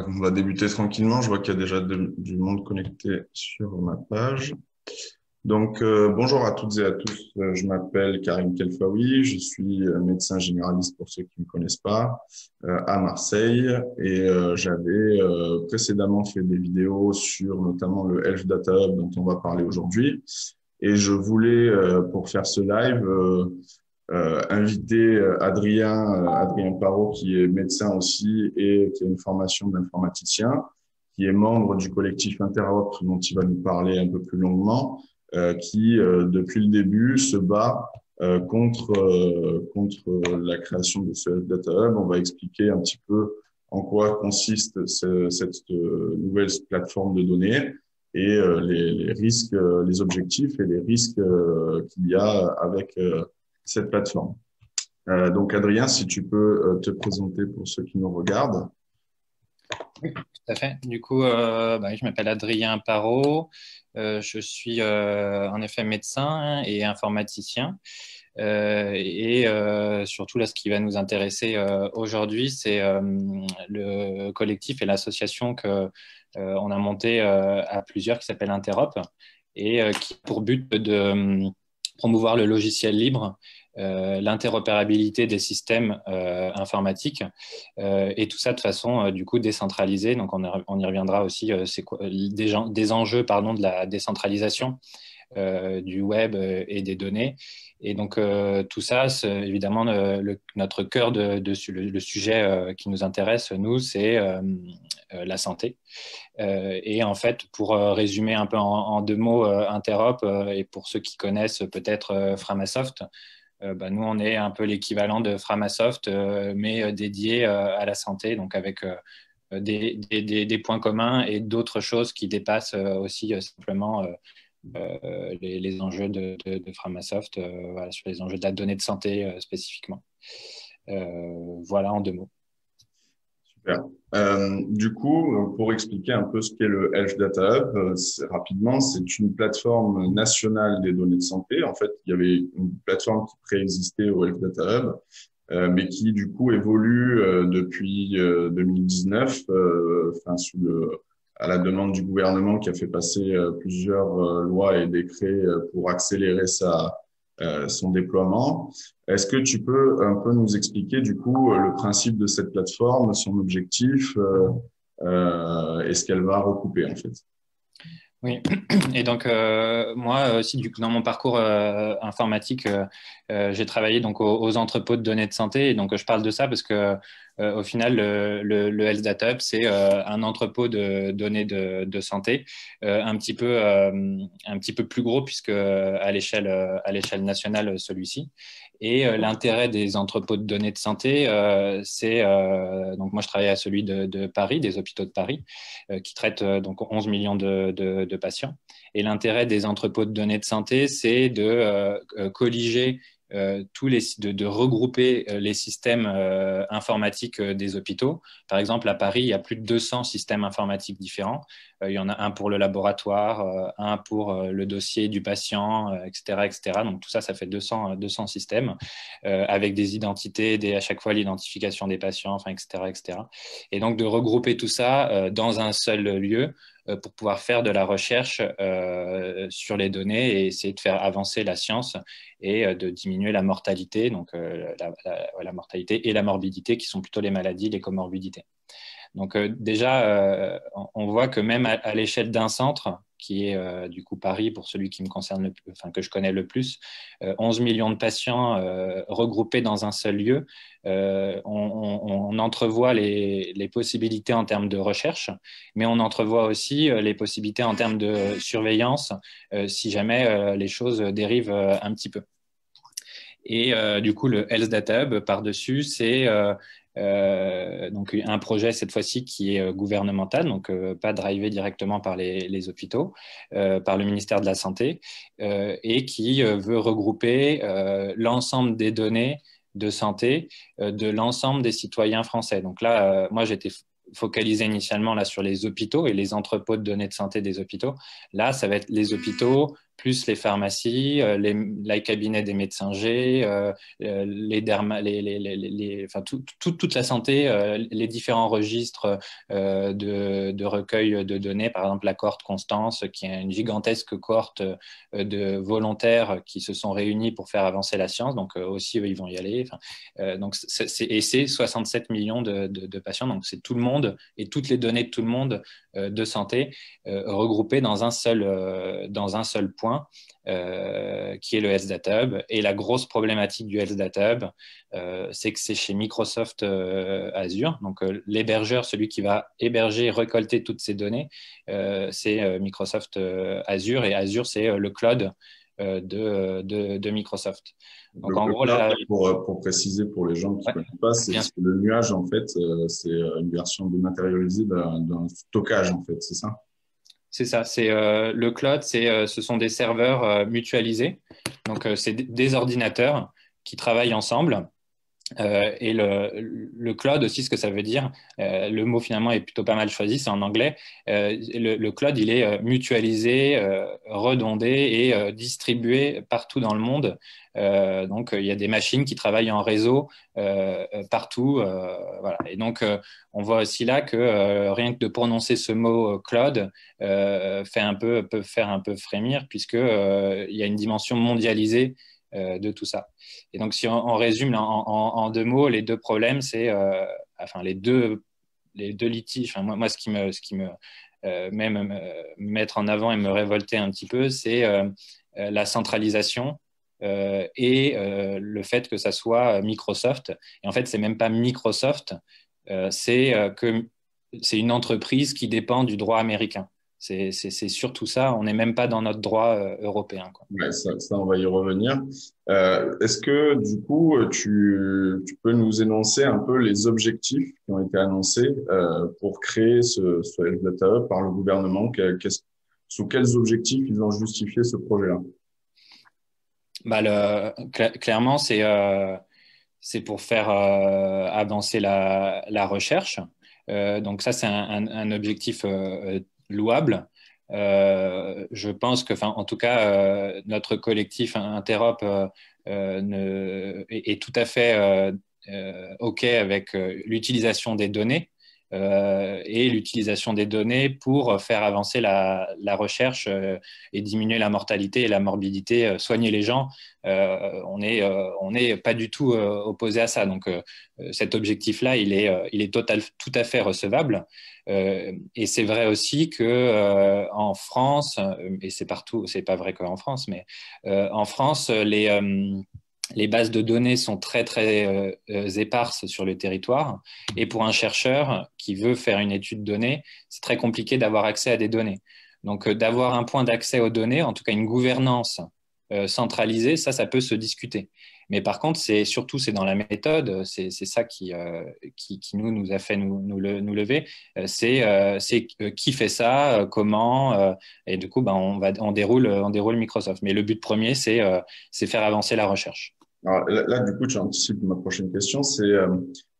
On va débuter tranquillement. Je vois qu'il y a déjà du monde connecté sur ma page. Donc, bonjour à toutes et à tous. Je m'appelle Karim Kelfaoui. Je suis médecin généraliste pour ceux qui ne me connaissent pas à Marseille. Et j'avais précédemment fait des vidéos sur notamment le Health Data Hub dont on va parler aujourd'hui. Et je voulais, pour faire ce live, inviter Adrien Parot, qui est médecin aussi et qui a une formation d'informaticien, qui est membre du collectif Interop, dont il va nous parler un peu plus longuement, qui, depuis le début, se bat contre la création de ce Data Hub. On va expliquer un petit peu en quoi consiste cette nouvelle plateforme de données et les risques, les objectifs et les risques qu'il y a avec cette plateforme. Donc, Adrien, si tu peux te présenter pour ceux qui nous regardent. Oui, tout à fait. Du coup, je m'appelle Adrien Parot. Je suis en effet médecin et informaticien. Surtout, là, ce qui va nous intéresser aujourd'hui, c'est le collectif et l'association que on a monté à plusieurs qui s'appelle Interop et qui a pour but de promouvoir le logiciel libre, l'interopérabilité des systèmes informatiques et tout ça de façon du coup décentralisée. Donc on y reviendra aussi. C'est quoi des enjeux de la décentralisation du web et des données. Et donc, tout ça, c'est évidemment notre cœur le sujet qui nous intéresse, nous, c'est la santé. Et en fait, pour résumer un peu en deux mots Interop, et pour ceux qui connaissent peut-être Framasoft, nous, on est un peu l'équivalent de Framasoft, mais dédié à la santé, donc avec des points communs et d'autres choses qui dépassent aussi simplement les enjeux de Framasoft, voilà, sur les enjeux de la donnée de santé spécifiquement. Voilà en deux mots. Super. Du coup, pour expliquer un peu ce qu'est le Health Data Hub, rapidement, c'est une plateforme nationale des données de santé. En fait, il y avait une plateforme qui préexistait au Health Data Hub, mais qui du coup évolue depuis 2019, à la demande du gouvernement qui a fait passer plusieurs lois et décrets pour accélérer son déploiement. Est-ce que tu peux un peu nous expliquer du coup le principe de cette plateforme, son objectif et ce qu'elle va recouper en fait? Oui, et donc moi aussi, dans mon parcours informatique, j'ai travaillé donc aux entrepôts de données de santé. Et donc je parle de ça parce que au final, le Health Data Hub, c'est un entrepôt de données de santé, un petit peu plus gros puisque à l'échelle nationale celui-ci. Et l'intérêt des entrepôts de données de santé, c'est donc moi je travaille à celui de Paris, des hôpitaux de Paris, qui traitent donc 11 millions de patients. Et l'intérêt des entrepôts de données de santé, c'est de colliger de regrouper les systèmes informatiques des hôpitaux. Par exemple, à Paris, il y a plus de 200 systèmes informatiques différents. Il y en a un pour le laboratoire, un pour le dossier du patient, etc., etc. Donc tout ça, ça fait 200 systèmes avec des identités, à chaque fois l'identification des patients, enfin, etc., etc. Et donc de regrouper tout ça dans un seul lieu pour pouvoir faire de la recherche sur les données et essayer de faire avancer la science et de diminuer la mortalité, donc la mortalité et la morbidité, qui sont plutôt les maladies, les comorbidités. Donc déjà, on voit que même à l'échelle d'un centre, qui est du coup Paris, pour celui qui me concerne, que je connais le plus, 11 millions de patients regroupés dans un seul lieu, on entrevoit les possibilités en termes de recherche, mais on entrevoit aussi les possibilités en termes de surveillance si jamais les choses dérivent un petit peu. Et du coup, le Health Data Hub, par-dessus, c'est donc un projet cette fois-ci qui est gouvernemental, donc pas drivé directement par les hôpitaux, par le ministère de la Santé, et qui veut regrouper l'ensemble des données de santé de l'ensemble des citoyens français. Donc là, moi, j'étais focalisé initialement là sur les hôpitaux et les entrepôts de données de santé des hôpitaux. Là, ça va être les hôpitaux plus les pharmacies, les cabinets des médecins G, enfin, toute la santé, les différents registres de recueil de données, par exemple la cohorte Constance, qui est une gigantesque cohorte de volontaires qui se sont réunis pour faire avancer la science. Donc aussi, eux, ils vont y aller. Enfin, donc et c'est 67 millions de patients. Donc c'est tout le monde et toutes les données de tout le monde de santé regroupées dans un seul point. Qui est le Health Data Hub. Et la grosse problématique du Health Data Hub, c'est que c'est chez Microsoft Azure. Donc, l'hébergeur, celui qui va héberger et récolter toutes ces données, c'est Microsoft Azure. Et Azure, c'est le cloud de Microsoft. Donc, en gros, là, pour préciser pour les gens qui ne connaissent pas, c'est le nuage, en fait, c'est une version dématérialisée d'un stockage, en fait, c'est ça? C'est ça, c'est le cloud, ce sont des serveurs mutualisés. Donc, c'est des ordinateurs qui travaillent ensemble. Et le cloud aussi, ce que ça veut dire, le mot finalement est plutôt pas mal choisi, c'est en anglais. Le cloud, il est mutualisé, redondé et distribué partout dans le monde. Donc, il y a des machines qui travaillent en réseau partout. Voilà. Et donc, on voit aussi là que rien que de prononcer ce mot cloud peut faire un peu frémir, puisqu'il y a une dimension mondialisée de tout ça. Et donc, si on résume en deux mots, les deux problèmes, c'est enfin les deux litiges. Enfin, moi, ce qui me même mettre en avant et me révolter un petit peu, c'est la centralisation et le fait que ça soit Microsoft. Et en fait, c'est même pas Microsoft, c'est une entreprise qui dépend du droit américain. C'est surtout ça. On n'est même pas dans notre droit européen, quoi. Ouais, ça, on va y revenir. Est-ce que, du coup, tu peux nous énoncer un peu les objectifs qui ont été annoncés pour créer ce Health Data Hub par le gouvernement? Sous quels objectifs ils ont justifié ce projet-là? Clairement, c'est pour faire avancer la recherche. Donc ça, c'est un objectif louable. Je pense que, en tout cas, notre collectif Interop est tout à fait OK avec l'utilisation des données et l'utilisation des données pour faire avancer la recherche et diminuer la mortalité et la morbidité, soigner les gens. On n'est pas du tout opposé à ça. Donc, cet objectif-là, il est tout à fait recevable. Et c'est vrai aussi que en France, et c'est partout, c'est pas vrai qu'en France, mais en France, les bases de données sont très, très éparses sur le territoire. Et pour un chercheur qui veut faire une étude donnée, c'est très compliqué d'avoir accès à des données. Donc, d'avoir un point d'accès aux données, en tout cas une gouvernance centralisée, ça peut se discuter. Mais par contre, c'est dans la méthode, c'est ça qui nous a fait nous lever. C'est qui fait ça, comment, et du coup, on déroule Microsoft. Mais le but premier, c'est faire avancer la recherche. Alors, là, du coup, tu anticipes ma prochaine question. C'est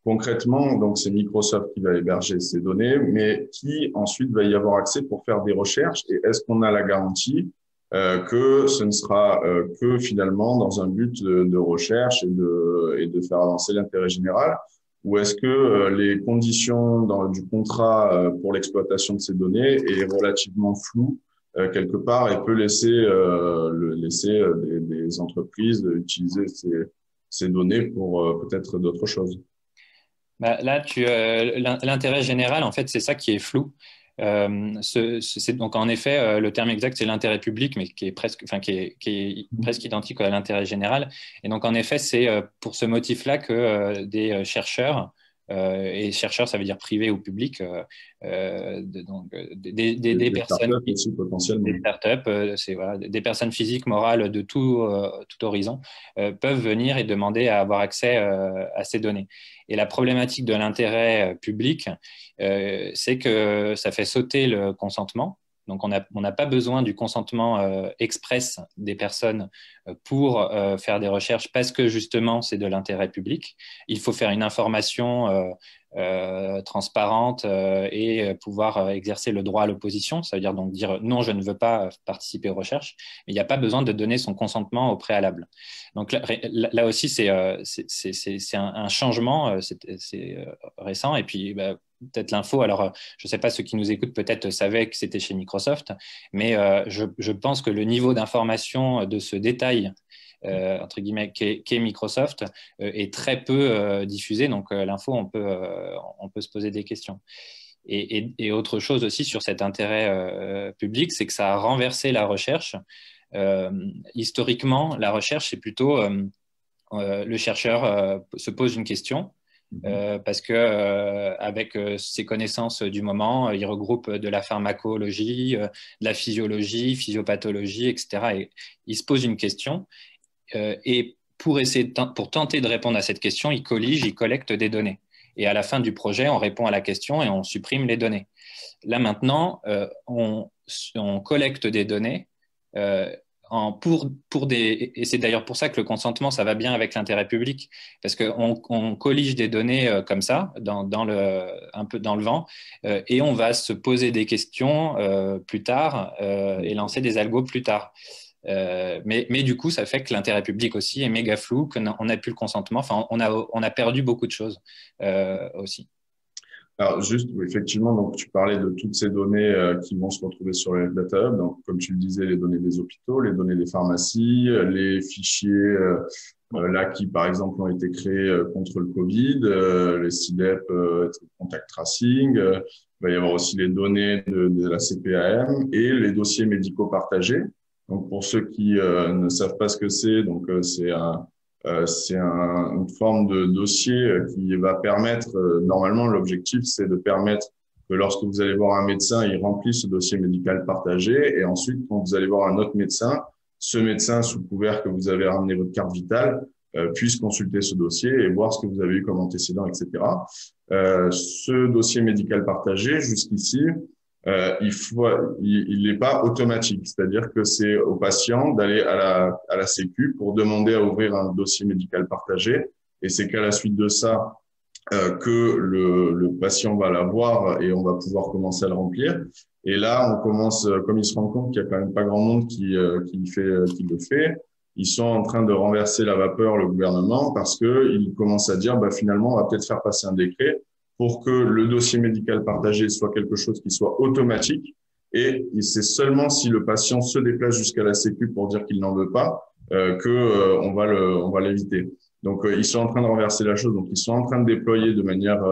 concrètement, donc c'est Microsoft qui va héberger ces données, mais qui ensuite va y avoir accès pour faire des recherches. Et est-ce qu'on a la garantie que ce ne sera que finalement dans un but de recherche et de faire avancer l'intérêt général? Ou est-ce que les conditions du contrat pour l'exploitation de ces données est relativement floue quelque part et peut laisser des entreprises utiliser ces données pour peut-être d'autres choses? Là, l'intérêt général, en fait, c'est ça qui est flou. Donc en effet, le terme exact c'est l'intérêt public, mais qui est presque identique à l'intérêt général. Et donc en effet, c'est pour ce motif-là que des chercheurs, et chercheurs ça veut dire privé ou public, donc des personnes, startups aussi potentiellement. des startups, des personnes physiques, morales de tout horizon peuvent venir et demander à avoir accès à ces données. Et la problématique de l'intérêt public, c'est que ça fait sauter le consentement. Donc, on n'a pas besoin du consentement express des personnes pour faire des recherches parce que justement, c'est de l'intérêt public. Il faut faire une information transparente et pouvoir exercer le droit à l'opposition. Ça veut dire donc dire non, je ne veux pas participer aux recherches, mais il n'y a pas besoin de donner son consentement au préalable. Donc là aussi, c'est un changement, c'est récent. Et puis, peut-être l'info, alors je ne sais pas, ceux qui nous écoutent peut-être savaient que c'était chez Microsoft, mais je pense que le niveau d'information de ce détail, entre guillemets, qu'est Microsoft, est très peu diffusé. Donc l'info, on peut se poser des questions. Et autre chose aussi sur cet intérêt public, c'est que ça a renversé la recherche. Historiquement, la recherche, c'est plutôt le chercheur se pose une question. Parce que avec ses connaissances du moment, il regroupe de la pharmacologie, de la physiologie, physiopathologie, etc. Et il se pose une question et pour tenter de répondre à cette question, il collige, il collecte des données. Et à la fin du projet, on répond à la question et on supprime les données. Là maintenant, on collecte des données et c'est d'ailleurs pour ça que le consentement, ça va bien avec l'intérêt public, parce qu'on collige des données comme ça, un peu dans le vent, et on va se poser des questions plus tard et lancer des algos plus tard. Mais du coup, ça fait que l'intérêt public aussi est méga flou, qu'on n'a plus le consentement. Enfin, on a perdu beaucoup de choses aussi. Alors juste, oui, effectivement, donc tu parlais de toutes ces données qui vont se retrouver sur le Data Hub. Donc, comme tu le disais, les données des hôpitaux, les données des pharmacies, les fichiers là qui, par exemple, ont été créés contre le Covid, les CIDEP, contact tracing. Il va y avoir aussi les données de la CPAM et les dossiers médicaux partagés. Donc, pour ceux qui ne savent pas ce que c'est, donc c'est une forme de dossier qui va permettre, normalement, l'objectif, c'est de permettre que lorsque vous allez voir un médecin, il remplit ce dossier médical partagé. Et ensuite, quand vous allez voir un autre médecin, ce médecin, sous couvert que vous avez ramené votre carte vitale, puisse consulter ce dossier et voir ce que vous avez eu comme antécédent, etc. Ce dossier médical partagé, jusqu'ici, il n'est pas automatique, c'est-à-dire que c'est au patient d'aller à la Sécu pour demander à ouvrir un dossier médical partagé, et c'est qu'à la suite de ça que le patient va l'avoir et on va pouvoir commencer à le remplir. Et là, on commence, comme il se rend compte qu'il y a quand même pas grand monde qui le fait, ils sont en train de renverser la vapeur, le gouvernement, parce que ils commencent à dire, finalement, on va peut-être faire passer un décret pour que le dossier médical partagé soit quelque chose qui soit automatique. Et c'est seulement si le patient se déplace jusqu'à la Sécu pour dire qu'il n'en veut pas on va l'éviter. Donc, ils sont en train de renverser la chose. Donc, ils sont en train de déployer de manière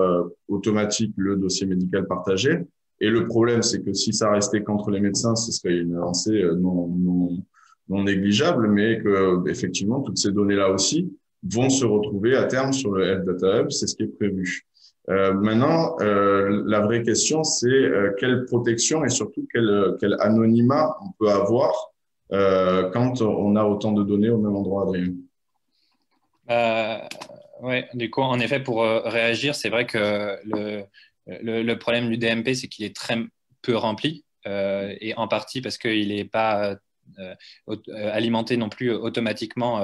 automatique le dossier médical partagé. Et le problème, c'est que si ça restait qu'entre les médecins, ce serait une avancée non négligeable, mais que effectivement, toutes ces données-là aussi vont se retrouver à terme sur le Health Data Hub. C'est ce qui est prévu. Maintenant, la vraie question, c'est quelle protection et surtout quel anonymat on peut avoir quand on a autant de données au même endroit, Adrien. Ouais, du coup, en effet, pour réagir, c'est vrai que le problème du DMP, c'est qu'il est très peu rempli, et en partie parce qu'il n'est pas alimenté non plus automatiquement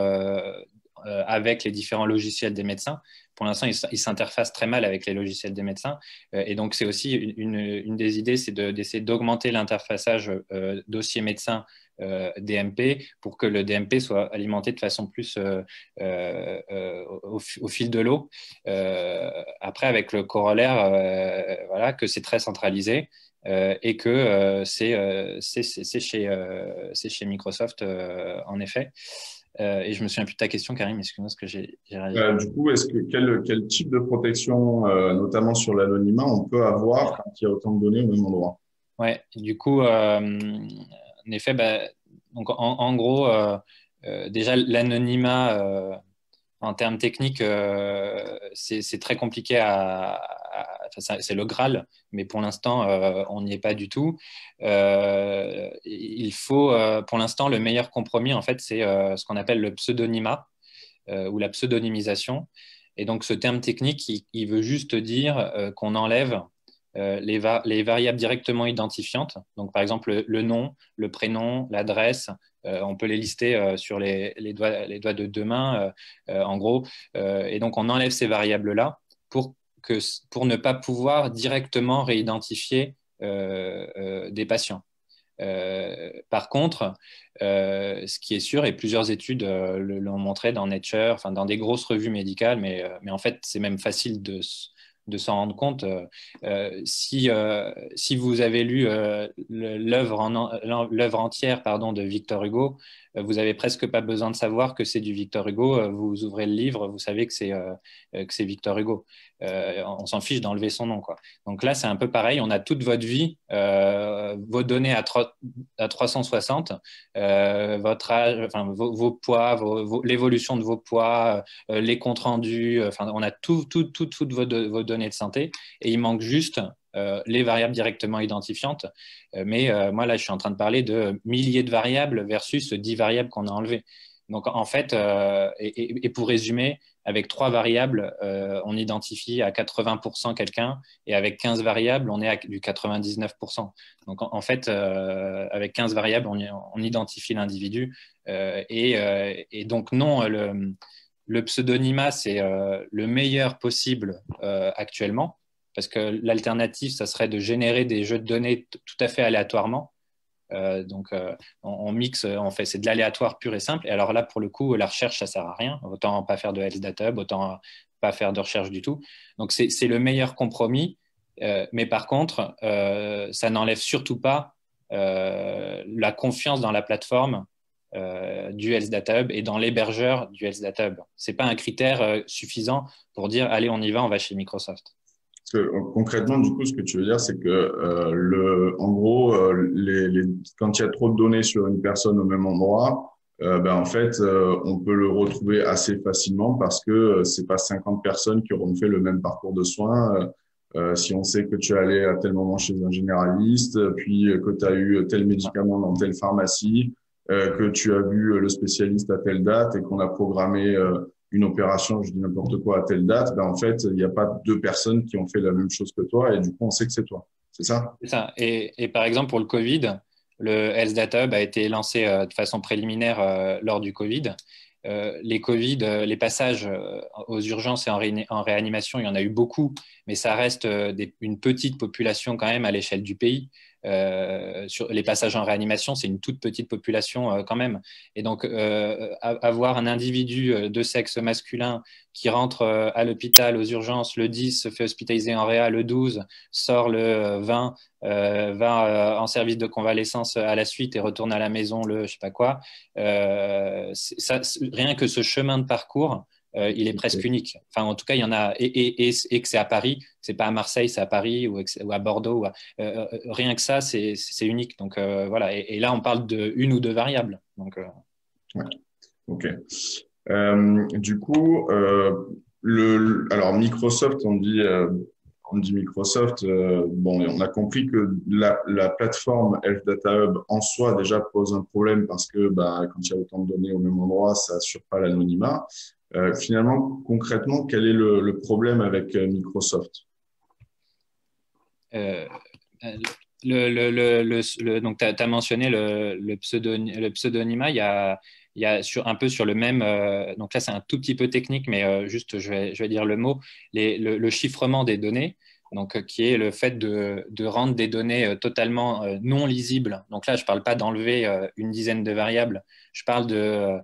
avec les différents logiciels des médecins. Pour l'instant, il s'interface très mal avec les logiciels des médecins. Et donc, c'est aussi une des idées, c'est d'essayer d'augmenter l'interfaçage dossier médecin DMP pour que le DMP soit alimenté de façon plus au fil de l'eau. Après, avec le corollaire, voilà, que c'est très centralisé. Et que c'est chez Microsoft, en effet. Et je me souviens plus de ta question, Karim, excuse-moi, ce que j'ai réalisé. Du coup, quel type de protection, notamment sur l'anonymat, on peut avoir quand il y a autant de données au même endroit? Ouais, du coup, en effet, donc en gros, déjà l'anonymat en termes techniques, c'est très compliqué c'est le Graal, mais pour l'instant, on n'y est pas du tout. Il faut, pour l'instant, le meilleur compromis, en fait, c'est ce qu'on appelle le pseudonymat ou la pseudonymisation. Et donc, ce terme technique, il veut juste dire qu'on enlève les variables directement identifiantes. Donc, par exemple, le nom, le prénom, l'adresse, on peut les lister sur les doigts de deux mains, en gros. Et donc, on enlève ces variables-là pour ne pas pouvoir directement réidentifier des patients. Par contre, ce qui est sûr, et plusieurs études l'ont montré dans Nature, enfin dans des grosses revues médicales, mais en fait, c'est même facile de s'en rendre compte. Si vous avez lu l'œuvre entière de Victor Hugo, vous n'avez presque pas besoin de savoir que c'est du Victor Hugo. Vous ouvrez le livre, vous savez que c'est Victor Hugo. On s'en fiche d'enlever son nom, quoi. Donc là, c'est un peu pareil. On a toute votre vie, vos données à 360, votre âge, enfin, vos poids, l'évolution de vos poids, les comptes rendus. Enfin, on a toutes vos données de santé, et il manque juste les variables directement identifiantes. Mais moi, là, je suis en train de parler de milliers de variables versus 10 variables qu'on a enlevées. Donc, en fait, et pour résumer, avec 3 variables, on identifie à 80% quelqu'un, et avec 15 variables, on est à du 99%. Donc, en fait, avec 15 variables, on identifie l'individu. Et donc, non, le pseudonymat, c'est le meilleur possible actuellement, parce que l'alternative, ça serait de générer des jeux de données tout à fait aléatoirement. On mixe, c'est de l'aléatoire pur et simple. Et alors là, pour le coup, la recherche, ça sert à rien. Autant pas faire de Health Data Hub, autant pas faire de recherche du tout. Donc c'est le meilleur compromis. Mais par contre, ça n'enlève surtout pas la confiance dans la plateforme du Health Data Hub et dans l'hébergeur du Health Data Hub. C'est pas un critère suffisant pour dire allez, on y va chez Microsoft. Parce que, concrètement, du coup, ce que tu veux dire, c'est que en gros, quand il y a trop de données sur une personne au même endroit, en fait, on peut le retrouver assez facilement parce que c'est pas 50 personnes qui auront fait le même parcours de soins. Si on sait que tu es allé à tel moment chez un généraliste, puis que tu as eu tel médicament dans telle pharmacie, que tu as vu le spécialiste à telle date et qu'on a programmé une opération, je dis n'importe quoi, à telle date, en fait, il n'y a pas 2 personnes qui ont fait la même chose que toi et du coup, on sait que c'est toi. C'est ça? C'est ça. Et par exemple, pour le Covid, le Health Data Hub a été lancé de façon préliminaire lors du Covid. Les passages aux urgences et en réanimation, il y en a eu beaucoup, mais ça reste une petite population quand même à l'échelle du pays. Sur les passages en réanimation, c'est une toute petite population quand même. Et donc, avoir un individu de sexe masculin qui rentre à l'hôpital aux urgences le 10, se fait hospitaliser en réa le 12, sort le 20, va en service de convalescence à la suite et retourne à la maison le je sais pas quoi. Rien que ce chemin de parcours, il est presque unique. Enfin, en tout cas, il y en a, et que c'est à Paris, c'est pas à Marseille, c'est à Paris ou à Bordeaux. Rien que ça, c'est unique. Donc voilà. Et là, on parle de 1 ou 2 variables. Donc, ouais. Ok. Du coup, alors Microsoft, on dit Microsoft. Bon, on a compris que la plateforme Health Data Hub en soi déjà pose un problème parce que quand il y a autant de données au même endroit, ça assure pas l'anonymat. Finalement, concrètement, quel est le problème avec Microsoft? Donc, tu as mentionné le pseudonymat. Il y a un peu sur le même. Donc là, c'est un tout petit peu technique, mais juste, je vais dire le mot. Le chiffrement des données, donc, qui est le fait de rendre des données totalement non lisibles. Donc là, je ne parle pas d'enlever une dizaine de variables. Je parle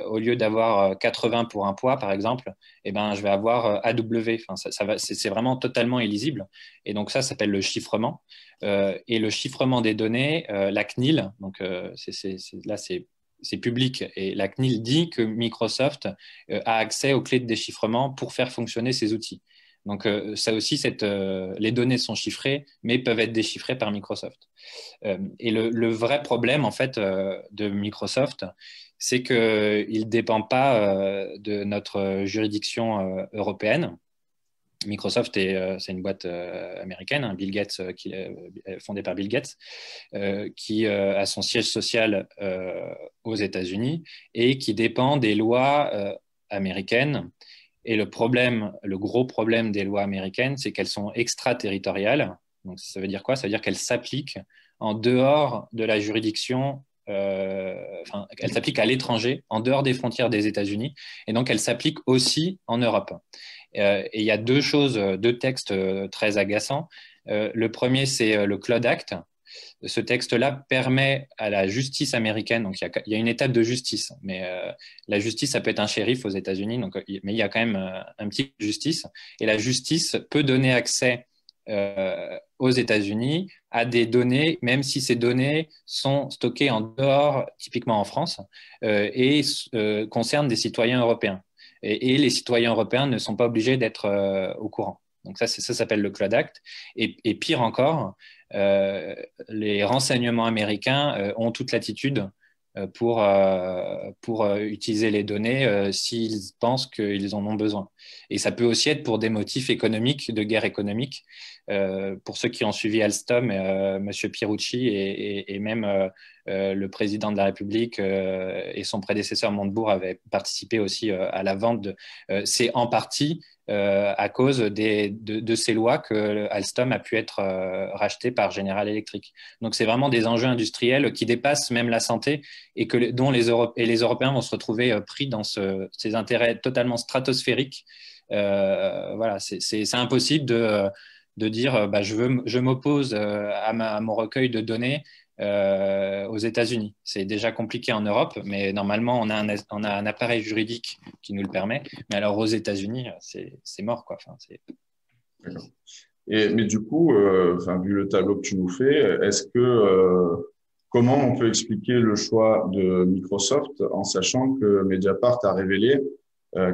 au lieu d'avoir 80 pour un poids, par exemple, je vais avoir AW. Enfin, c'est vraiment totalement illisible. Et donc, ça s'appelle le chiffrement. Et le chiffrement des données, la CNIL, donc là, c'est public. Et la CNIL dit que Microsoft a accès aux clés de déchiffrement pour faire fonctionner ces outils. Donc, ça aussi, les données sont chiffrées, mais peuvent être déchiffrées par Microsoft. Et le vrai problème, en fait, de Microsoft, c'est qu'il ne dépend pas de notre juridiction européenne. Microsoft, c'est une boîte américaine, Bill Gates, fondée par Bill Gates, qui a son siège social aux États-Unis et qui dépend des lois américaines. Et le gros problème des lois américaines, c'est qu'elles sont extraterritoriales. Donc, ça veut dire quoi? Ça veut dire qu'elles s'appliquent en dehors de la juridiction. Elles s'appliquent à l'étranger, en dehors des frontières des États-Unis. Et donc, elles s'appliquent aussi en Europe. Et il y a deux textes très agaçants. Le premier, c'est le Claude Act. Ce texte-là permet à la justice américaine, donc il y a une étape de justice, mais la justice, ça peut être un shérif aux États-Unis, mais il y a quand même un petit justice, et la justice peut donner accès aux États-Unis à des données, même si ces données sont stockées en dehors, typiquement en France, et concernent des citoyens européens. Et les citoyens européens ne sont pas obligés d'être au courant. Donc ça s'appelle le Cloud Act. Et pire encore, les renseignements américains ont toute latitude pour utiliser les données s'ils pensent qu'ils en ont besoin. Et ça peut aussi être pour des motifs économiques, de guerre économique. Pour ceux qui ont suivi Alstom, M. Pierucci et même le président de la République et son prédécesseur Montebourg avaient participé aussi à la vente. C'est en partie à cause de ces lois que Alstom a pu être racheté par General Electric. Donc c'est vraiment des enjeux industriels qui dépassent même la santé et dont les Européens vont se retrouver pris dans ces intérêts totalement stratosphériques. Voilà, c'est impossible de dire je m'oppose à mon recueil de données aux États-Unis. C'est déjà compliqué en Europe, mais normalement, on a un appareil juridique qui nous le permet. Mais alors, aux États-Unis, c'est mort, quoi. Enfin, D'accord. Mais du coup, vu le tableau que tu nous fais, comment on peut expliquer le choix de Microsoft en sachant que Mediapart a révélé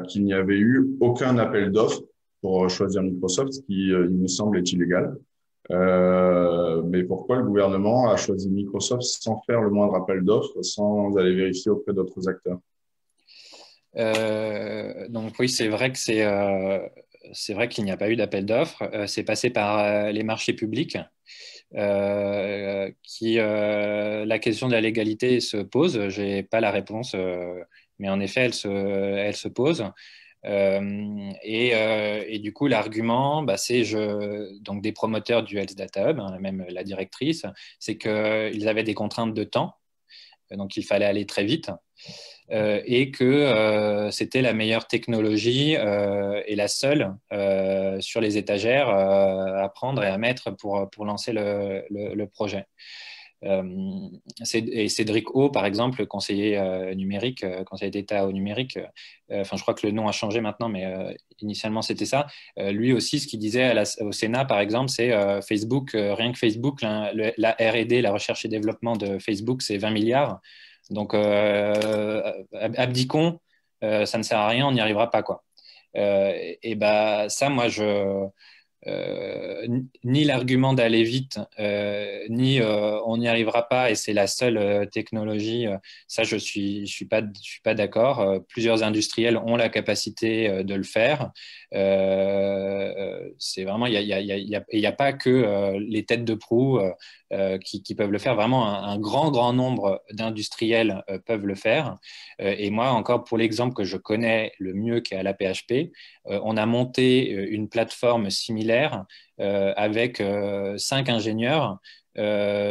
qu'il n'y avait eu aucun appel d'offres pour choisir Microsoft, ce qui, il me semble, est illégal. Mais pourquoi le gouvernement a choisi Microsoft sans faire le moindre appel d'offres, sans aller vérifier auprès d'autres acteurs? Donc oui, c'est vrai que c'est vrai qu'il n'y a pas eu d'appel d'offres. C'est passé par les marchés publics. La question de la légalité se pose. J'ai pas la réponse, mais en effet, elle se pose. Et du coup, l'argument, c'est donc des promoteurs du Health Data Hub, hein, même la directrice, c'est qu'ils avaient des contraintes de temps, donc il fallait aller très vite. Et que c'était la meilleure technologie et la seule sur les étagères à prendre et à mettre pour lancer le projet. Et Cédric O, par exemple, conseiller numérique, conseiller d'État au numérique, je crois que le nom a changé maintenant, mais initialement c'était ça. Lui aussi, ce qu'il disait au Sénat, par exemple, c'est Facebook, rien que Facebook, la R&D, la recherche et développement de Facebook, c'est 20 milliards. Donc, abdiquons, ça ne sert à rien, on n'y arrivera pas, quoi. Ça, moi, ni l'argument d'aller vite, ni on n'y arrivera pas et c'est la seule technologie. Ça, je suis pas d'accord. Plusieurs industriels ont la capacité de le faire. C'est vraiment, il y a pas que les têtes de proue qui peuvent le faire. Vraiment, un grand nombre d'industriels peuvent le faire. Et moi, encore pour l'exemple que je connais le mieux, qui est à la PHP, on a monté une plateforme similaire avec 5 ingénieurs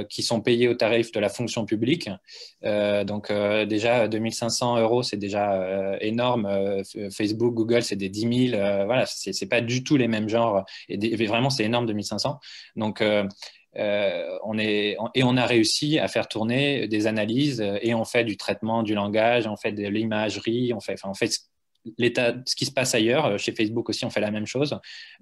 qui sont payés au tarif de la fonction publique. Déjà, 2500 euros, c'est déjà énorme. Facebook, Google, c'est des 10 000. Voilà, c'est pas du tout les mêmes genres. Et vraiment, c'est énorme, 2500. Donc, on a réussi à faire tourner des analyses et on fait du traitement du langage, on fait de l'imagerie, on fait ce qui se passe ailleurs. Chez Facebook aussi, on fait la même chose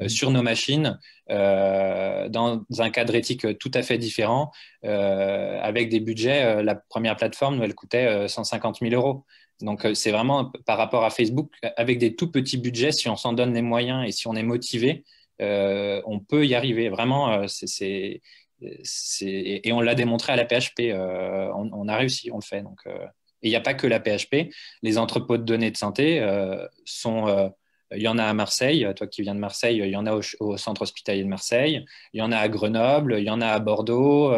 sur nos machines, dans un cadre éthique tout à fait différent, avec des budgets. La première plateforme, nous, elle coûtait 150 000 euros. Donc, c'est vraiment par rapport à Facebook, avec des tout petits budgets, si on s'en donne les moyens et si on est motivé, on peut y arriver. Vraiment, et on l'a démontré à la PHP. On a réussi, on le fait. Donc, et il n'y a pas que la PHP. Les entrepôts de données de santé il y en a à Marseille. Toi qui viens de Marseille, il y en a au centre hospitalier de Marseille. Il y en a à Grenoble. Il y en a à Bordeaux,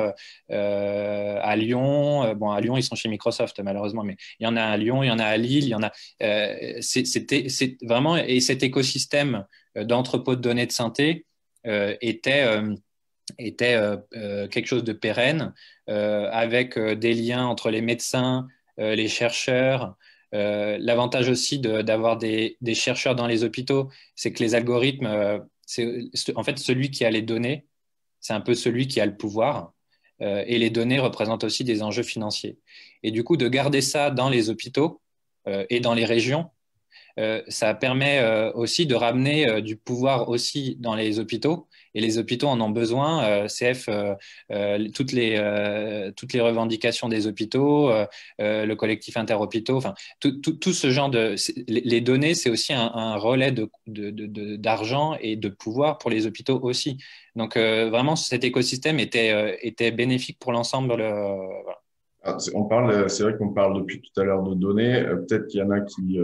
à Lyon. Bon, à Lyon, ils sont chez Microsoft, malheureusement, mais il y en a à Lyon, il y en a à Lille. Il y en a. C'est vraiment. Et cet écosystème d'entrepôts de données de santé était quelque chose de pérenne, avec des liens entre les médecins, les chercheurs, L'avantage aussi d'avoir des chercheurs dans les hôpitaux, c'est que les algorithmes, en fait, celui qui a les données, c'est un peu celui qui a le pouvoir. Et les données représentent aussi des enjeux financiers. Et du coup, de garder ça dans les hôpitaux et dans les régions, ça permet aussi de ramener du pouvoir aussi dans les hôpitaux. Et les hôpitaux en ont besoin. CF, toutes les revendications des hôpitaux, le collectif interhôpitaux, enfin, tout ce genre de... Les données, c'est aussi un relais d'argent et de pouvoir pour les hôpitaux aussi. Donc, vraiment, cet écosystème était bénéfique pour l'ensemble. Voilà. C'est vrai qu'on parle depuis tout à l'heure de données. Peut-être qu'il y en a qui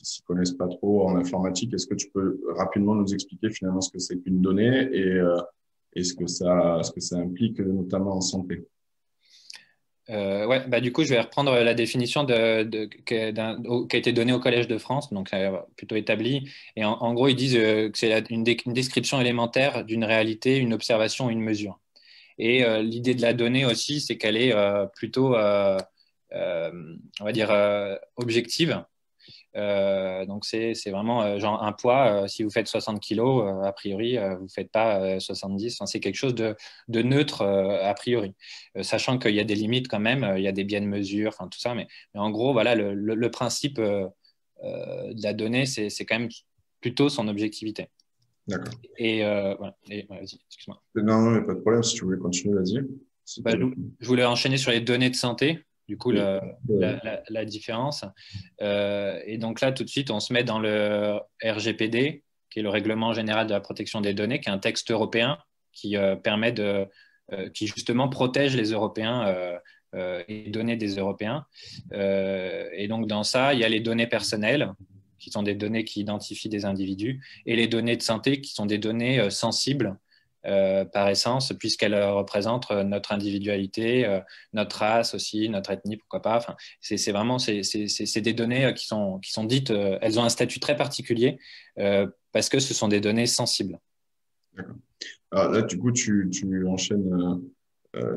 s'y connaissent pas trop en informatique. Est-ce que tu peux rapidement nous expliquer finalement ce que c'est qu'une donnée et ce que ça implique, notamment en santé? Ouais, bah, du coup, je vais reprendre la définition qui a été donnée au Collège de France, donc plutôt établie. Et en gros, ils disent que c'est une description élémentaire d'une réalité, une observation, une mesure. Et l'idée de la donnée aussi, c'est qu'elle est plutôt, on va dire, objective. Donc, c'est vraiment genre un poids. Si vous faites 60 kilos, a priori, vous ne faites pas 70. Enfin, c'est quelque chose de neutre, a priori. Sachant qu'il y a des limites quand même, il y a des biais de mesure, enfin, tout ça. Mais en gros, voilà, le principe de la donnée, c'est quand même plutôt son objectivité. D'accord. Et, voilà. Vas-y, excuse-moi. Non, non, mais pas de problème. Si tu voulais continuer, vas-y. Bah, je voulais enchaîner sur les données de santé, du coup, Oui. la différence. Et donc là, tout de suite, on se met dans le RGPD, qui est le Règlement général de la protection des données, qui est un texte européen qui qui justement protège les Européens et les données des Européens. Et donc dans ça, il y a les données personnelles, qui sont des données qui identifient des individus, et les données de santé, qui sont des données sensibles par essence, puisqu'elle représente notre individualité, notre race aussi, notre ethnie, pourquoi pas. Enfin, c'est vraiment c'est des données qui sont dites, elles ont un statut très particulier parce que ce sont des données sensibles. D'accord. Alors là, du coup, tu enchaînes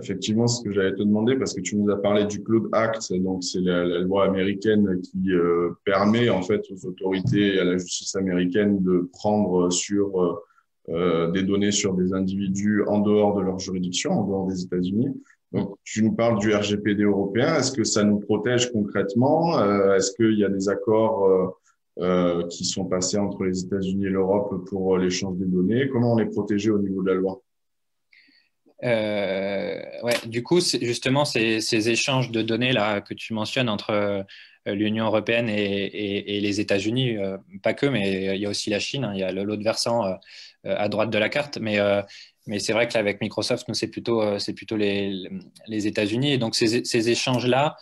effectivement ce que j'allais te demander parce que tu nous as parlé du Cloud Act, donc c'est la loi américaine qui permet en fait aux autorités et à la justice américaine de prendre sur des données sur des individus en dehors de leur juridiction, en dehors des États-Unis. Donc, tu nous parles du RGPD européen. Est-ce que ça nous protège concrètement? Est-ce qu'il y a des accords qui sont passés entre les États-Unis et l'Europe pour l'échange des données? Comment on est protégé au niveau de la loi? Ouais, du coup, justement, ces échanges de données là que tu mentionnes entre l'Union européenne et les États-Unis, pas que, mais il y a aussi la Chine, hein, il y a l'autre versant à droite de la carte, mais c'est vrai que là, avec Microsoft, nous, c'est plutôt les États-Unis. Et donc, ces échanges-là,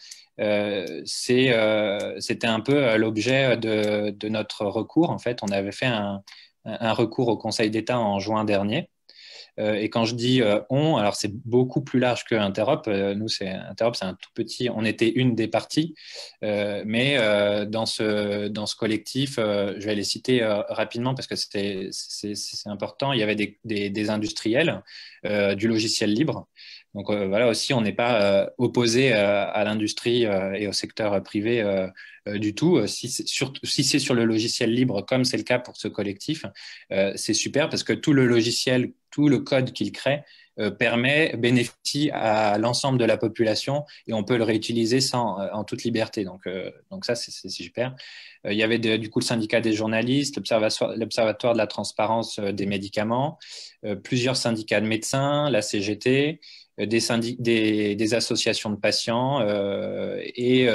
c'était un peu l'objet de notre recours. En fait, on avait fait un recours au Conseil d'État en juin dernier. Et quand je dis on, alors c'est beaucoup plus large que Interop. Nous, Interop, c'est un tout petit. On était une des parties, mais dans ce collectif, je vais les citer rapidement parce que c'est important. Il y avait des industriels du logiciel libre. Donc voilà aussi, on n'est pas opposé à l'industrie et au secteur privé du tout. Si c'est sur le logiciel libre, comme c'est le cas pour ce collectif, c'est super parce que tout le logiciel, tout le code qu'il crée bénéficie à l'ensemble de la population et on peut le réutiliser en toute liberté. Donc ça, c'est super. Il y avait du coup le syndicat des journalistes, l'Observatoire de la transparence des médicaments, plusieurs syndicats de médecins, la CGT, des associations de patients et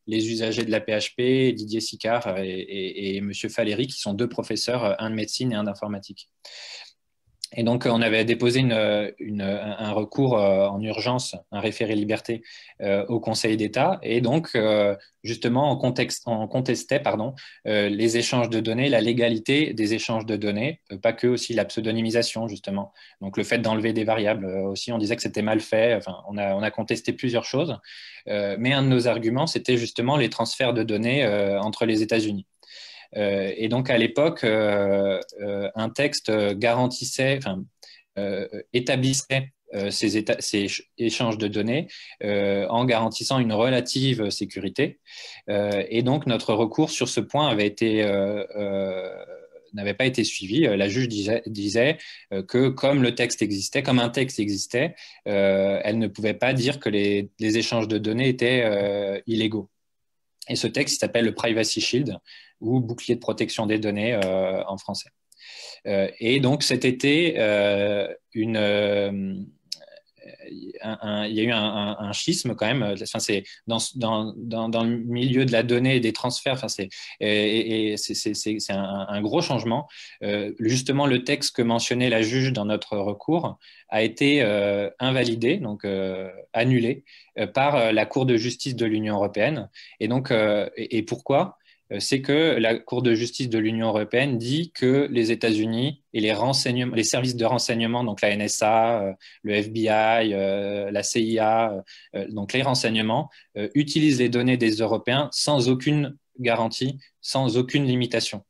les usagers de la PHP, Didier Sicard et M. Faléry, qui sont deux professeurs, un de médecine et un d'informatique. Et donc, on avait déposé un recours en urgence, un référé liberté au Conseil d'État. Et donc, justement, on contestait les échanges de données, la légalité des échanges de données, pas que aussi la pseudonymisation, justement. Donc, le fait d'enlever des variables aussi, on disait que c'était mal fait. Enfin, on a contesté plusieurs choses. Mais un de nos arguments, c'était justement les transferts de données entre les États-Unis. Et donc, à l'époque, un texte garantissait, établissait ces échanges de données en garantissant une relative sécurité. Et donc, notre recours sur ce point n'avait pas été suivi. La juge disait que comme le texte existait, comme un texte existait, elle ne pouvait pas dire que les échanges de données étaient illégaux. Et ce texte, il s'appelle le Privacy Shield, ou bouclier de protection des données en français. Et donc cet été, il y a eu un schisme quand même. Enfin, c'est dans le milieu de la donnée et des transferts. Enfin, c'est un gros changement. Justement, le texte que mentionnait la juge dans notre recours a été invalidé, donc annulé par la Cour de justice de l'Union européenne. Et donc, et pourquoi ? C'est que la Cour de justice de l'Union européenne dit que les États-Unis et les services de renseignement, donc la NSA, le FBI, la CIA, donc les renseignements, utilisent les données des Européens sans aucune garantie, sans aucune limitation.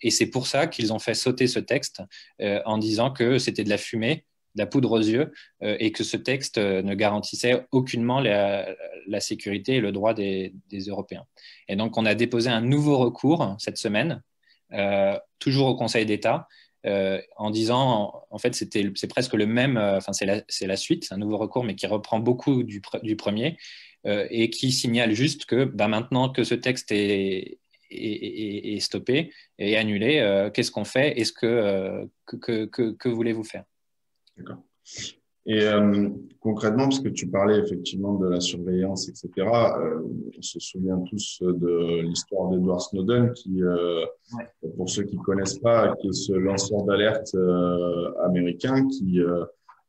Et c'est pour ça qu'ils ont fait sauter ce texte en disant que c'était de la fumée, de la poudre aux yeux, et que ce texte ne garantissait aucunement la sécurité et le droit des Européens. Et donc, on a déposé un nouveau recours cette semaine, toujours au Conseil d'État, en disant, en fait, c'est presque le même, enfin, c'est la suite, c'est un nouveau recours, mais qui reprend beaucoup du premier, et qui signale juste que maintenant que ce texte est stoppé et annulé, qu'est-ce qu'on fait? Que voulez-vous faire? D'accord. Et concrètement, parce que tu parlais effectivement de la surveillance, etc., on se souvient tous de l'histoire d'Edward Snowden, qui, pour ceux qui ne connaissent pas, qui est ce lanceur d'alerte américain qui,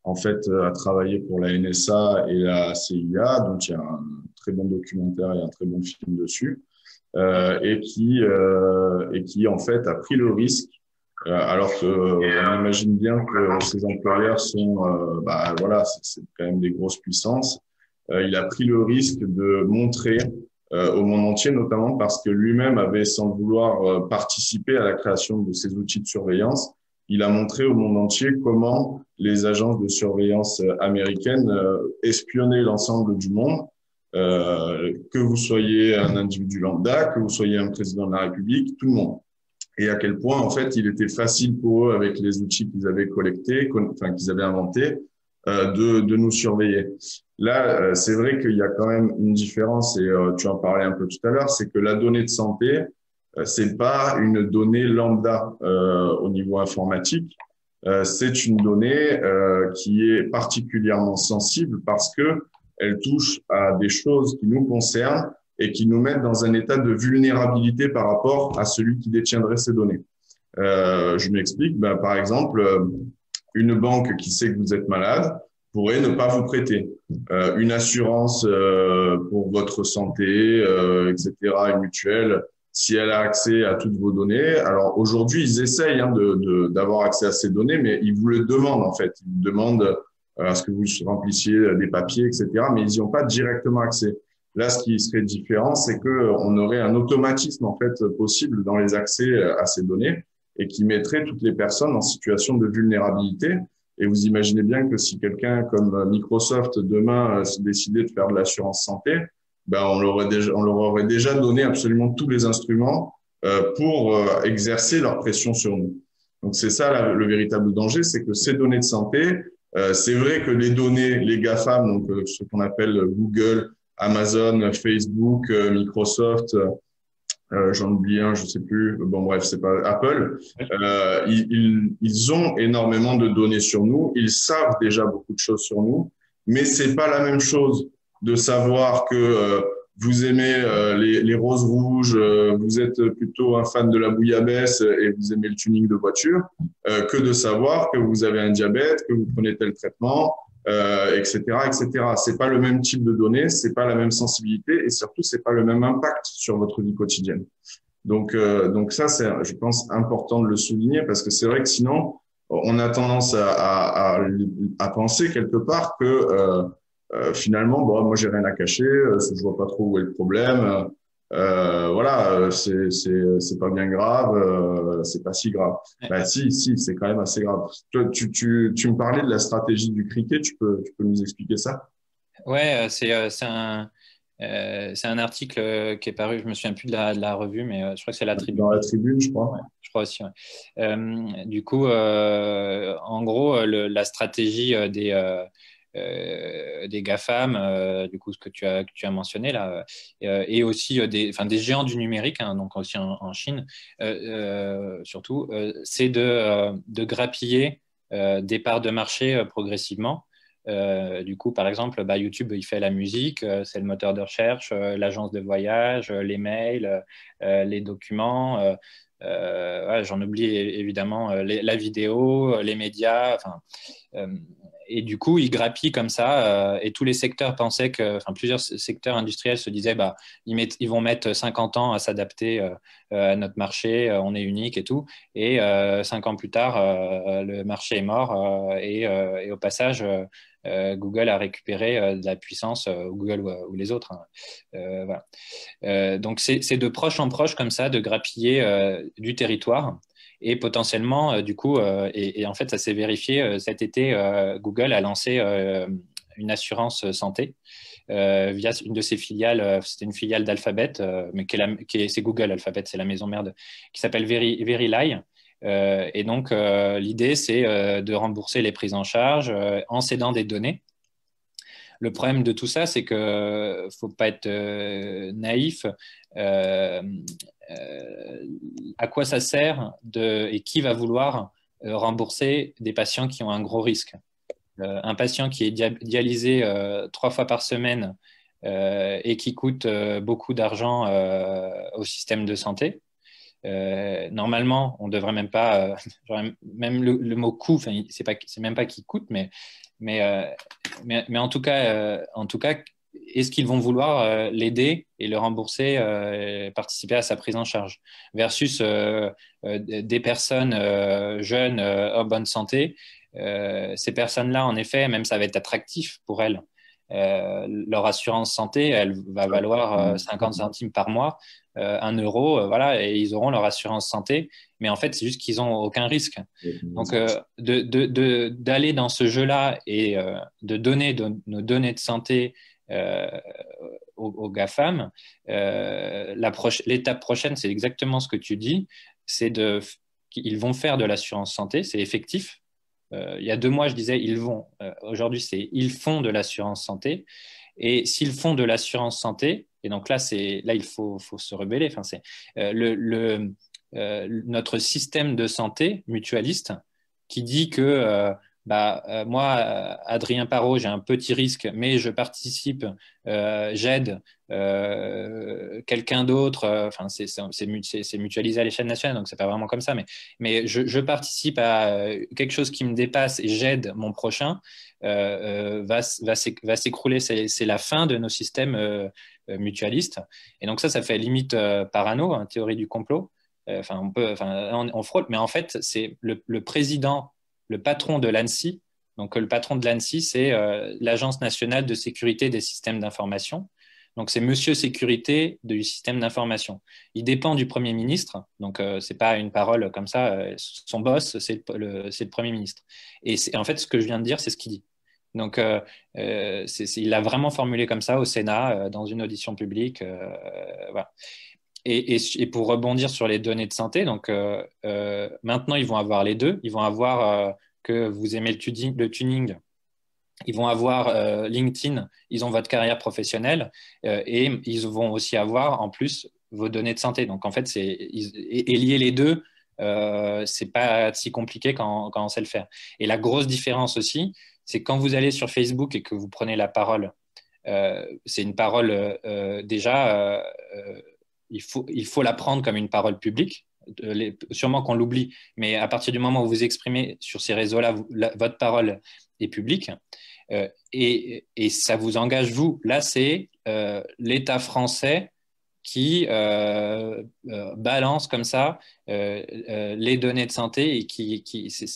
en fait, a travaillé pour la NSA et la CIA, dont il y a un très bon documentaire et un très bon film dessus, et qui, en fait, a pris le risque. Alors que on imagine bien que ces employeurs sont, voilà, c'est quand même des grosses puissances. Il a pris le risque de montrer au monde entier, notamment parce que lui-même avait, sans le vouloir, participé à la création de ces outils de surveillance. Il a montré au monde entier comment les agences de surveillance américaines espionnaient l'ensemble du monde. Que vous soyez un individu lambda, que vous soyez un président de la République, tout le monde. Et à quel point, en fait, il était facile pour eux, avec les outils qu'ils avaient collectés, qu'ils avaient inventés, de nous surveiller. Là, c'est vrai qu'il y a quand même une différence, et tu en parlais un peu tout à l'heure, c'est que la donnée de santé, c'est pas une donnée lambda au niveau informatique. C'est une donnée qui est particulièrement sensible parce que elle touche à des choses qui nous concernent et qui nous mettent dans un état de vulnérabilité par rapport à celui qui détiendrait ces données. Je m'explique. Par exemple, une banque qui sait que vous êtes malade pourrait ne pas vous prêter. Une assurance pour votre santé, etc., une mutuelle, si elle a accès à toutes vos données. Alors aujourd'hui, ils essayent d'avoir accès à ces données, mais ils vous le demandent en fait. Ils vous demandent à ce que vous remplissiez des papiers, etc., mais ils n'y ont pas directement accès. Là, ce qui serait différent, c'est qu'on aurait un automatisme en fait possible dans les accès à ces données et qui mettrait toutes les personnes en situation de vulnérabilité. Et vous imaginez bien que si quelqu'un comme Microsoft demain décidait de faire de l'assurance santé, on leur aurait déjà donné absolument tous les instruments pour exercer leur pression sur nous. Donc c'est ça le véritable danger, c'est que ces données de santé, c'est vrai que les données, les GAFAM, donc ce qu'on appelle Google, Amazon, Facebook, Microsoft, j'en oublie un, je sais plus. Bon bref, c'est pas Apple. Ils ont énormément de données sur nous. Ils savent déjà beaucoup de choses sur nous, mais c'est pas la même chose de savoir que vous aimez les roses rouges, vous êtes plutôt un fan de la bouillabaisse et vous aimez le tuning de voiture, que de savoir que vous avez un diabète, que vous prenez tel traitement. Etc., etc. C'est pas le même type de données, c'est pas la même sensibilité et surtout c'est pas le même impact sur votre vie quotidienne. Donc ça c'est, je pense, important de le souligner parce que c'est vrai que sinon on a tendance à penser quelque part que finalement moi j'ai rien à cacher, je vois pas trop où est le problème. voilà, c'est pas bien grave, c'est pas si grave. Ouais, Bah si, c'est quand même assez grave. Toi, tu me parlais de la stratégie du cricket, tu peux nous expliquer ça? ouais, c'est un article qui est paru, je me souviens plus de la revue, mais je crois que c'est la Dans Tribune. la tribune, je Ouais, crois. je crois aussi. Ouais. Du coup, en gros, la stratégie des GAFAM, du coup, ce que tu as mentionné là, et aussi des géants du numérique, hein, donc aussi en Chine, surtout, c'est de grappiller des parts de marché progressivement. Du coup, par exemple, bah, YouTube, il fait la musique, c'est le moteur de recherche, l'agence de voyage, les mails, les documents. Ouais, j'en oublie évidemment la vidéo, les médias, enfin, euh, et du coup, ils grappillent comme ça, et tous les secteurs pensaient que, enfin, plusieurs secteurs industriels se disaient, bah, ils vont mettre 50 ans à s'adapter à notre marché, on est unique et tout, et 5 ans plus tard, le marché est mort, et au passage, Google a récupéré de la puissance, Google ou les autres, hein. Voilà. Donc, c'est de proche en proche comme ça, de grappiller du territoire. Et potentiellement, du coup, et en fait, ça s'est vérifié cet été, Google a lancé une assurance santé via une de ses filiales. C'était une filiale d'Alphabet, mais c'est Google Alphabet, c'est la maison mère qui s'appelle Verily. Et donc, l'idée, c'est de rembourser les prises en charge en cédant des données. Le problème de tout ça, c'est que faut pas être naïf. Euh, à quoi ça sert et qui va vouloir rembourser des patients qui ont un gros risque? Un patient qui est dialysé 3 fois par semaine et qui coûte beaucoup d'argent au système de santé. Normalement, on devrait même pas, même le mot coût, enfin, c'est même pas qui coûte, mais, euh, mais en tout cas, est-ce qu'ils vont vouloir l'aider et le rembourser, et participer à sa prise en charge, versus des personnes jeunes, en bonne santé. Ces personnes-là, en effet, même ça va être attractif pour elles. Leur assurance santé, elle va valoir 50 centimes par mois, 1 euro, voilà, et ils auront leur assurance santé. Mais en fait, c'est juste qu'ils n'ont aucun risque. Donc, d'aller dans ce jeu-là et de donner nos données de santé euh, aux GAFAM, l'étape prochaine, c'est exactement ce que tu dis, c'est qu'ils vont faire de l'assurance santé, c'est effectif. Il y a 2 mois, je disais ils vont. Aujourd'hui, c'est ils font de l'assurance santé. Et s'ils font de l'assurance santé, et donc là il faut se rebeller. Enfin, c'est notre système de santé mutualiste qui dit que moi, Adrien Parot, j'ai un petit risque, mais je participe, j'aide quelqu'un d'autre. Enfin, c'est mutualisé à l'échelle nationale, donc c'est pas vraiment comme ça, mais je participe à quelque chose qui me dépasse et j'aide mon prochain. Va s'écrouler. C'est la fin de nos systèmes mutualistes. Et donc ça fait limite parano, hein, théorie du complot. Enfin, on frôle, mais en fait, c'est le président, le patron de l'ANSSI. Donc, le patron de l'ANSSI, c'est l'Agence nationale de sécurité des systèmes d'information. Donc, c'est Monsieur Sécurité du système d'information. Il dépend du Premier ministre. Donc, c'est pas une parole comme ça. Son boss, c'est le Premier ministre. Et en fait, ce que je viens de dire, c'est ce qu'il dit. Donc, il l'a vraiment formulé comme ça au Sénat, dans une audition publique. Voilà. Et pour rebondir sur les données de santé, donc maintenant ils vont avoir les deux. Ils vont avoir que vous aimez le tuning, ils vont avoir LinkedIn, ils ont votre carrière professionnelle et ils vont aussi avoir en plus vos données de santé. Donc en fait, et lier les deux, c'est pas si compliqué quand on sait le faire. Et la grosse différence aussi, c'est quand vous allez sur Facebook et que vous prenez la parole, c'est une parole déjà. Il faut la prendre comme une parole publique. Sûrement qu'on l'oublie, mais à partir du moment où vous exprimez sur ces réseaux-là, votre parole est publique et ça vous engage, vous. Là, c'est l'État français qui balance comme ça les données de santé et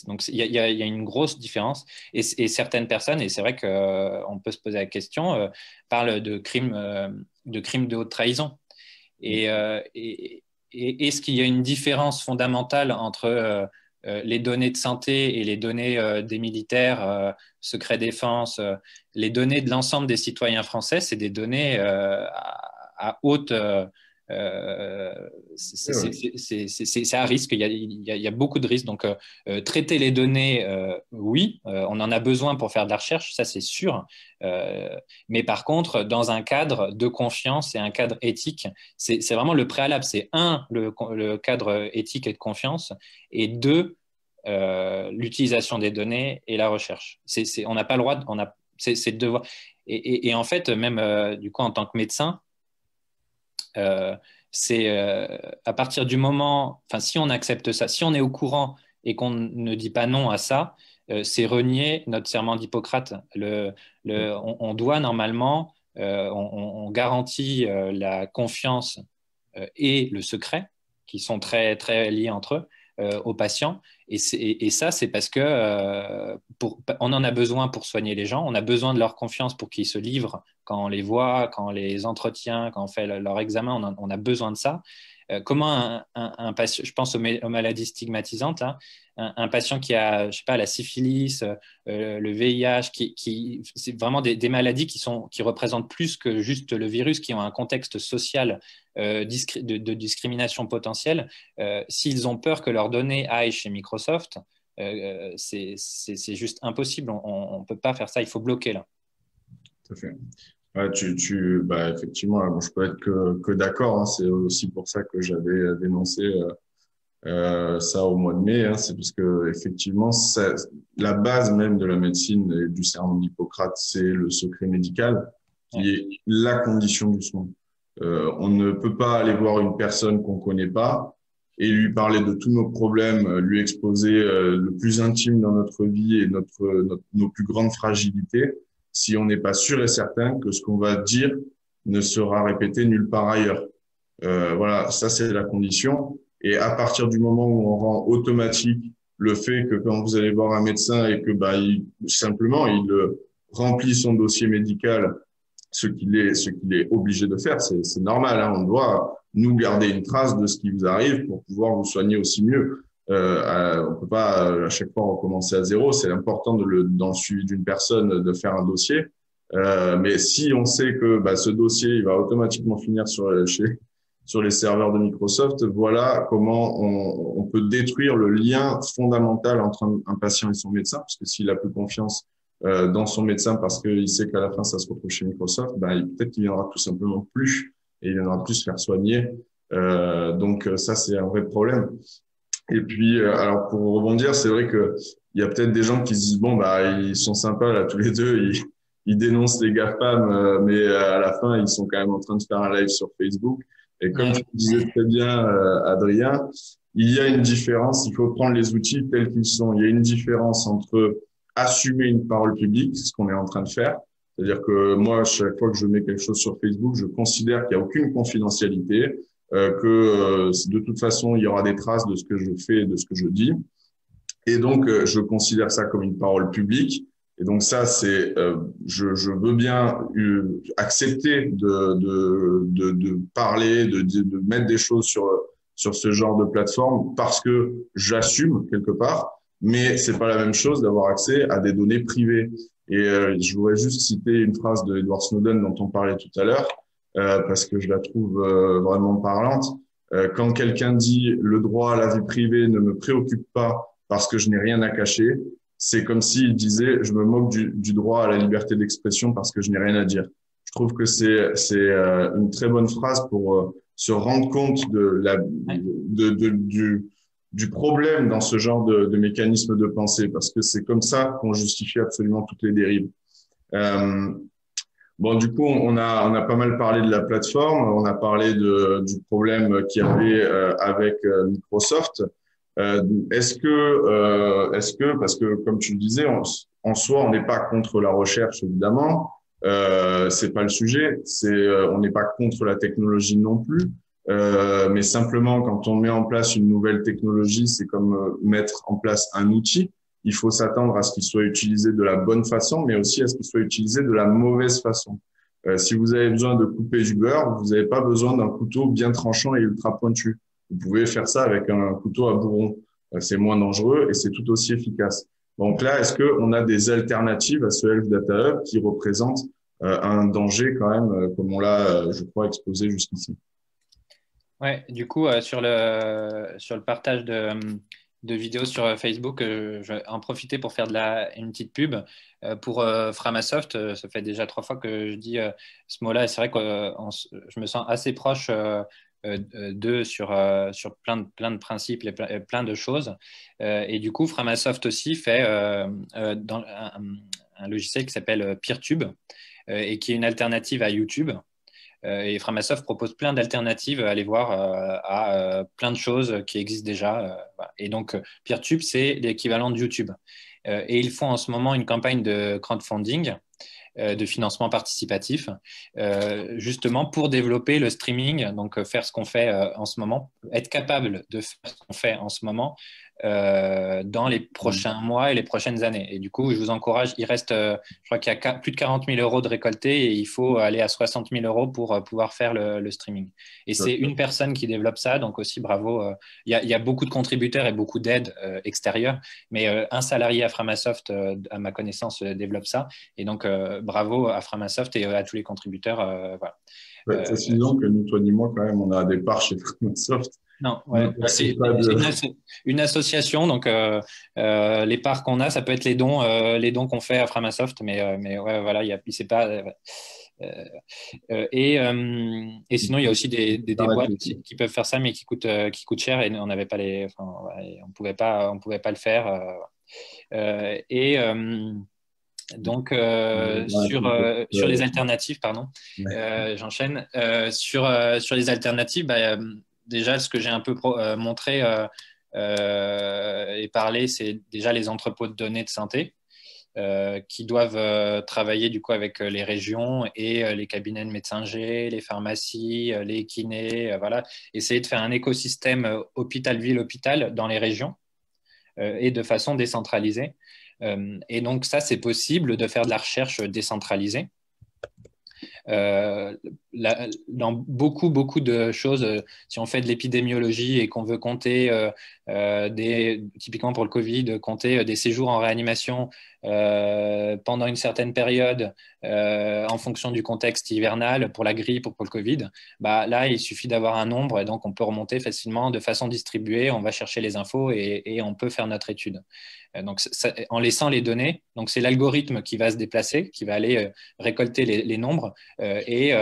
donc il y a une grosse différence et certaines personnes, et c'est vrai qu'on peut se poser la question, parlent de crimes de haute trahison. Et est-ce qu'il y a une différence fondamentale entre les données de santé et les données des militaires, secret défense, les données de l'ensemble des citoyens français, c'est des données à haute... c'est à risque, il y a beaucoup de risques. Donc, traiter les données, oui, on en a besoin pour faire de la recherche, ça c'est sûr. Mais par contre, dans un cadre de confiance et un cadre éthique, c'est vraiment le préalable. C'est un, le cadre éthique et de confiance, et deux, l'utilisation des données et la recherche. On n'a pas le droit, c'est le devoir. Et en fait, même du coup, en tant que médecin, c'est à partir du moment, enfin, si on accepte ça, si on est au courant et qu'on ne dit pas non à ça, c'est renier notre serment d'Hippocrate. On doit normalement, on garantit la confiance et le secret, qui sont très, très liés entre eux, aux patients. Et ça, c'est parce que on en a besoin pour soigner les gens. On a besoin de leur confiance pour qu'ils se livrent quand on les voit, quand on les entretient, quand on fait leur examen. On a besoin de ça. Comment un patient, je pense aux maladies stigmatisantes, là, un patient qui a, je sais pas, la syphilis, le VIH, c'est vraiment des maladies qui représentent plus que juste le virus, qui ont un contexte social de discrimination potentielle. S'ils ont peur que leurs données aillent chez Microsoft, c'est juste impossible. On ne peut pas faire ça. Il faut bloquer là. Tout à fait. Ouais, bah, effectivement, bon, je peux être que d'accord. Hein, c'est aussi pour ça que j'avais dénoncé ça au mois de mai. Hein, c'est parce que effectivement, la base même de la médecine et du serment d'Hippocrate, c'est le secret médical, qui est la condition du soin. On ne peut pas aller voir une personne qu'on connaît pas et lui parler de tous nos problèmes, lui exposer le plus intime dans notre vie et nos plus grandes fragilités, si on n'est pas sûr et certain que ce qu'on va dire ne sera répété nulle part ailleurs. Voilà, ça c'est la condition. Et à partir du moment où on rend automatique le fait que quand vous allez voir un médecin et que simplement il remplit son dossier médical, ce qu'il est obligé de faire, c'est normal. Hein, on doit nous garder une trace de ce qui vous arrive pour pouvoir vous soigner aussi mieux. On peut pas à chaque fois recommencer à zéro. C'est important dans le suivi d'une personne de faire un dossier. Mais si on sait que ce dossier il va automatiquement finir sur les serveurs de Microsoft, voilà comment on peut détruire le lien fondamental entre un patient et son médecin, parce que s'il a plus confiance dans son médecin parce qu'il sait qu'à la fin ça se retrouve chez Microsoft, peut-être qu'il viendra tout simplement plus et il viendra plus se faire soigner. Donc ça c'est un vrai problème. Et puis alors pour rebondir, c'est vrai que il y a peut-être des gens qui se disent ils sont sympas là tous les deux, ils dénoncent les GAFAM, mais à la fin ils sont quand même en train de faire un live sur Facebook. Et comme tu le disais très bien, Adrien, il y a une différence. Il faut prendre les outils tels qu'ils sont. Il y a une différence entre assumer une parole publique, c'est ce qu'on est en train de faire. C'est-à-dire que moi, chaque fois que je mets quelque chose sur Facebook, je considère qu'il n'y a aucune confidentialité, que de toute façon, il y aura des traces de ce que je fais et de ce que je dis. Et donc, je considère ça comme une parole publique. Et donc ça, je veux bien accepter de parler, de mettre des choses sur ce genre de plateforme parce que j'assume quelque part, mais c'est pas la même chose d'avoir accès à des données privées. Et je voudrais juste citer une phrase de Edward Snowden dont on parlait tout à l'heure, parce que je la trouve vraiment parlante. Quand quelqu'un dit le droit à la vie privée ne me préoccupe pas parce que je n'ai rien à cacher, c'est comme s'il disait je me moque du droit à la liberté d'expression parce que je n'ai rien à dire. Je trouve que c'est une très bonne phrase pour se rendre compte du problème dans ce genre de mécanisme de pensée, parce que c'est comme ça qu'on justifie absolument toutes les dérives. Du coup, on a pas mal parlé de la plateforme, on a parlé du problème qu'il y avait avec Microsoft. Est-ce que, parce que comme tu le disais, en soi, on n'est pas contre la recherche, évidemment. C'est pas le sujet. On n'est pas contre la technologie non plus. Mais simplement, quand on met en place une nouvelle technologie, c'est comme mettre en place un outil. Il faut s'attendre à ce qu'il soit utilisé de la bonne façon, mais aussi à ce qu'il soit utilisé de la mauvaise façon. Si vous avez besoin de couper du beurre, vous n'avez pas besoin d'un couteau bien tranchant et ultra pointu. Vous pouvez faire ça avec un couteau à bourron. C'est moins dangereux et c'est tout aussi efficace. Donc là, est-ce qu'on a des alternatives à ce Health Data Hub qui représente un danger quand même, comme on l'a, je crois, exposé jusqu'ici? Ouais, du coup, sur le partage de vidéos sur Facebook, je vais en profiter pour faire une petite pub pour Framasoft. Ça fait déjà 3 fois que je dis ce mot-là. Et c'est vrai que je me sens assez proche d'eux sur plein de principes et plein de choses. Et du coup, Framasoft aussi fait dans un logiciel qui s'appelle PeerTube et qui est une alternative à YouTube. Et Framasoft propose plein d'alternatives à aller voir à plein de choses qui existent déjà. Voilà. Et donc, PeerTube, c'est l'équivalent de YouTube. Et ils font en ce moment une campagne de crowdfunding, de financement participatif, justement pour développer le streaming, donc faire ce qu'on fait en ce moment, être capable de faire ce qu'on fait en ce moment dans les prochains mois et les prochaines années. Et du coup, je vous encourage, il reste, je crois qu'il y a plus de 40 000 euros de récoltés et il faut aller à 60 000 euros pour pouvoir faire le streaming. Et c'est une personne qui développe ça, donc aussi bravo. Il y a beaucoup de contributeurs et beaucoup d'aides extérieures, mais un salarié à Framasoft, à ma connaissance, développe ça. Et donc, bravo à Framasoft et à tous les contributeurs. Voilà. Précisons que nous, toi ni moi, quand même, on a des parts chez Framasoft. Non, ouais. C'est une association, donc les parts qu'on a, ça peut être les dons qu'on fait à Framasoft, mais ouais, voilà, c'est pas. Et sinon, il y a aussi des boîtes qui peuvent faire ça, mais qui coûtent cher et on n'avait pas enfin, ouais, on pouvait pas le faire. Et donc, sur les alternatives, pardon, j'enchaîne. Sur les alternatives, bah, déjà, ce que j'ai un peu montré et parlé, c'est déjà les entrepôts de données de santé qui doivent travailler du coup avec les régions et les cabinets de médecins G, les pharmacies, les kinés, voilà, essayer de faire un écosystème hôpital-ville-hôpital dans les régions et de façon décentralisée. Et donc ça, c'est possible de faire de la recherche décentralisée. Dans beaucoup de choses, si on fait de l'épidémiologie et qu'on veut compter typiquement pour le Covid, compter des séjours en réanimation pendant une certaine période en fonction du contexte hivernal pour la grippe ou pour le Covid, bah, là, il suffit d'avoir un nombre et donc on peut remonter facilement de façon distribuée, on va chercher les infos et on peut faire notre étude. Donc, en laissant les données, donc c'est l'algorithme qui va se déplacer, qui va aller récolter les nombres et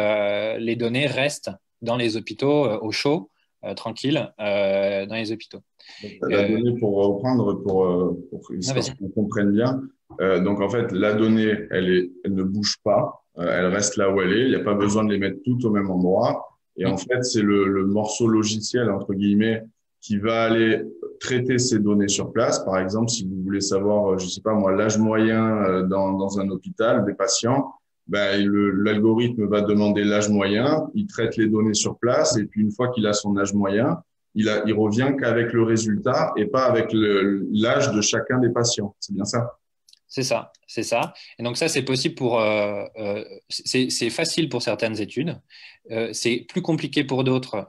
les données restent dans les hôpitaux au chaud, tranquille, dans les hôpitaux. Donc, la donnée, pour reprendre, pour histoire qu'on comprenne bien, donc en fait, la donnée, elle ne bouge pas, elle reste là où elle est, il n'y a pas besoin de les mettre toutes au même endroit. Et en fait, c'est le morceau logiciel, entre guillemets, qui va aller traiter ces données sur place. Par exemple, si vous voulez savoir, je sais pas moi, l'âge moyen dans un hôpital des patients, ben, l'algorithme va demander l'âge moyen, il traite les données sur place, et puis une fois qu'il a son âge moyen, il revient qu'avec le résultat et pas avec l'âge de chacun des patients. C'est bien ça? C'est ça, c'est ça. Et donc ça, c'est possible c'est facile pour certaines études, c'est plus compliqué pour d'autres,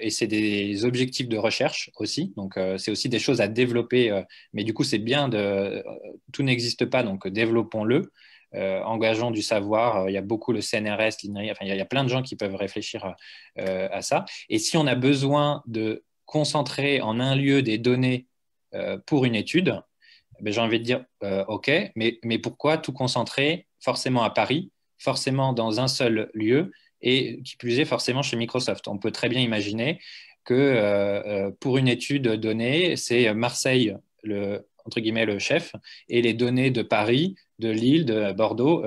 et c'est des objectifs de recherche aussi. Donc c'est aussi des choses à développer, mais du coup, c'est bien tout n'existe pas, donc développons-le. Engageons du savoir. Il y a beaucoup le CNRS, l'INRI, enfin, il y a plein de gens qui peuvent réfléchir à ça. Et si on a besoin de concentrer en un lieu des données pour une étude, ben, j'ai envie de dire, OK, mais pourquoi tout concentrer forcément à Paris, forcément dans un seul lieu, et qui plus est forcément chez Microsoft? On peut très bien imaginer que pour une étude donnée, c'est Marseille, entre guillemets, le chef, et les données de Paris, de Lille, de Bordeaux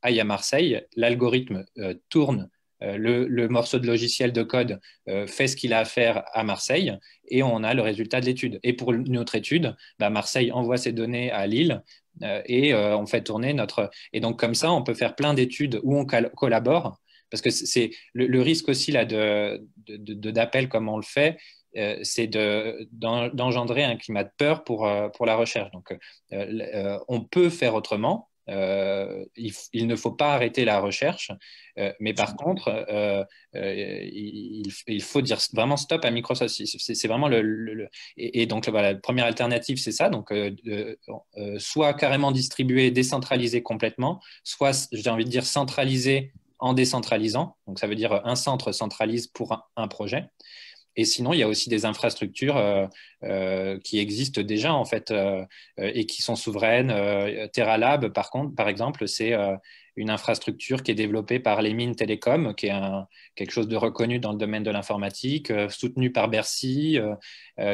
aillent à Marseille, l'algorithme tourne le morceau de logiciel de code fait ce qu'il a à faire à Marseille et on a le résultat de l'étude. Et pour notre étude, bah, Marseille envoie ses données à Lille et on fait tourner notre... Et donc comme ça, on peut faire plein d'études où on collabore parce que c'est le risque aussi là d'appel comme on le fait, c'est d'engendrer un climat de peur pour la recherche. Donc on peut faire autrement. il ne faut pas arrêter la recherche, mais par contre, il faut dire vraiment stop à Microsoft. C'est vraiment et donc voilà, la première alternative, c'est ça. Donc, soit carrément distribuer, décentraliser complètement, soit, j'ai envie de dire, centraliser en décentralisant. Donc, ça veut dire un centre centralise pour un projet. Et sinon, il y a aussi des infrastructures qui existent déjà en fait et qui sont souveraines. TerraLab, par exemple, c'est une infrastructure qui est développée par les mines télécom, qui est quelque chose de reconnu dans le domaine de l'informatique, soutenu par Bercy,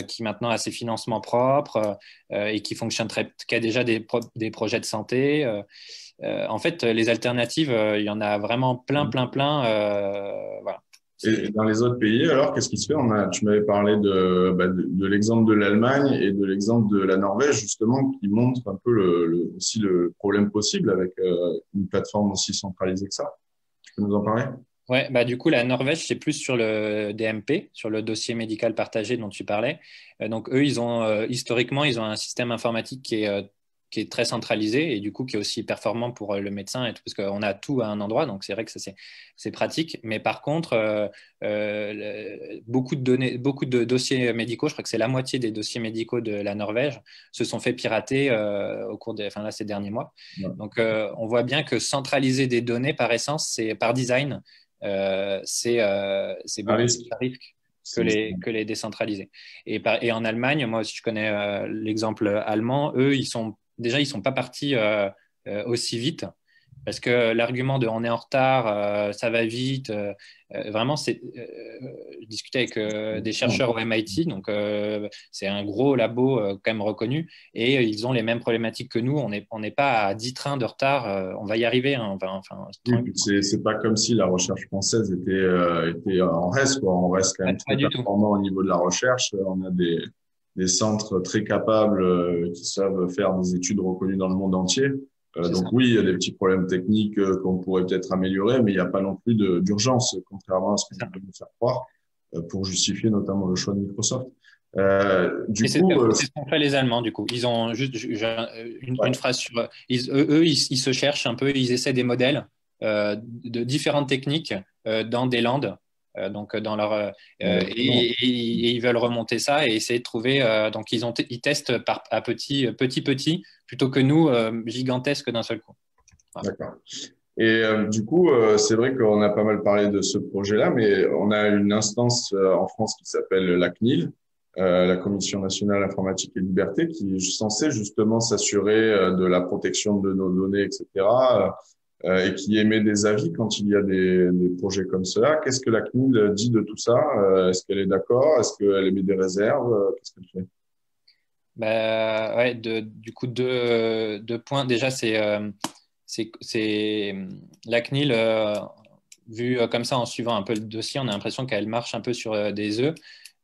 qui maintenant a ses financements propres et qui fonctionne qui a déjà des projets de santé. En fait, les alternatives, il y en a vraiment plein, plein, plein. Voilà. Et dans les autres pays, alors, qu'est-ce qui se fait? Tu m'avais parlé de l'exemple de l'Allemagne et de l'exemple de la Norvège, justement, qui montre un peu aussi le problème possible avec une plateforme aussi centralisée que ça. Tu peux nous en parler? Ouais, bah du coup, la Norvège, c'est plus sur le DMP, sur le dossier médical partagé dont tu parlais. Donc, eux, historiquement, ils ont un système informatique qui est très centralisé et du coup, qui est aussi performant pour le médecin et tout, parce qu'on a tout à un endroit. Donc, c'est vrai que c'est pratique. Mais par contre, beaucoup de données, beaucoup de dossiers médicaux, je crois que c'est la moitié des dossiers médicaux de la Norvège, se sont fait pirater au cours ces derniers mois. Ouais. Donc, on voit bien que centraliser des données, par essence, c'est par design c'est beaucoup plus à risque que les décentralisés. Et en Allemagne, moi aussi je connais l'exemple allemand, eux, ils sont pas partis aussi vite. Parce que l'argument de on est en retard, ça va vite, vraiment, je discutais avec des chercheurs au MIT, donc c'est un gros labo quand même reconnu, et ils ont les mêmes problématiques que nous. On n'est pas à 10 trains de retard, on va y arriver. Hein, Oui, c'est pas comme si la recherche française était en reste, quoi. On reste quand même pas très du tout. performant au niveau de la recherche. On a des centres très capables qui savent faire des études reconnues dans le monde entier. Donc Ça. oui, il y a des petits problèmes techniques qu'on pourrait peut-être améliorer, mais il n'y a pas non plus d'urgence, contrairement à ce qu'on veut nous faire croire, pour justifier notamment le choix de Microsoft. Et Du c'est coup, c'est ce qu'ont fait les Allemands, du coup. Ils ont juste ouais, une phrase sur. Ils se cherchent un peu, ils essaient des modèles de différentes techniques dans des landes. Donc, dans leur, et ils veulent remonter ça et essayer de trouver. Donc, ils testent à petit, plutôt que nous, gigantesques d'un seul coup. Voilà. d'accord. Et du coup, c'est vrai qu'on a pas mal parlé de ce projet-là, mais on a une instance en France qui s'appelle la CNIL, la Commission nationale informatique et liberté, qui est censée justement s'assurer de la protection de nos données, etc., et qui émet des avis quand il y a des projets comme cela. Qu'est-ce que la CNIL dit de tout ça? Est-ce qu'elle est d'accord? Est-ce qu'elle émet des réserves? Qu'est-ce qu'elle fait? Bah, ouais, du coup, deux points. Déjà, c'est la CNIL, vue comme ça en suivant un peu le dossier, on a l'impression qu'elle marche un peu sur des œufs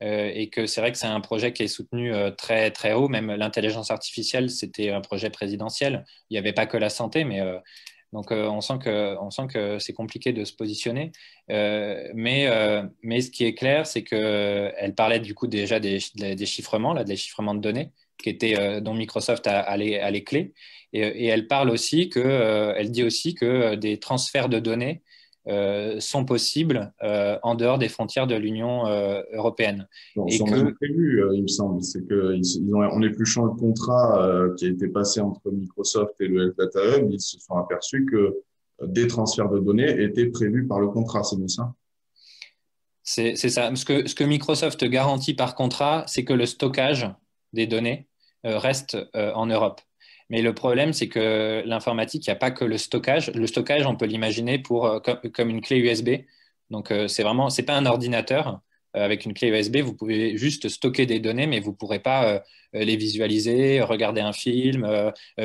et que c'est vrai que c'est un projet qui est soutenu très, très haut. Même l'intelligence artificielle, c'était un projet présidentiel. Il n'y avait pas que la santé, mais donc on sent que c'est compliqué de se positionner. Mais ce qui est clair, c'est qu'elle parlait du coup déjà des chiffrements, là, des chiffrements de données dont Microsoft a les clés. Et elle parle aussi elle dit aussi que des transferts de données sont possibles en dehors des frontières de l'Union européenne. Bon, Et on a que prévu, il me semble, c'est que en épluchant le contrat qui a été passé entre Microsoft et le Health Data Hub, ils se sont aperçus que des transferts de données étaient prévus par le contrat, c'est bien ça? c'est ça. Ce que Microsoft garantit par contrat, c'est que le stockage des données reste en Europe. Mais le problème, c'est que l'informatique, il n'y a pas que le stockage. Le stockage, on peut l'imaginer comme une clé USB. Donc, c'est pas un ordinateur avec une clé USB. Vous pouvez juste stocker des données, mais vous ne pourrez pas les visualiser, regarder un film,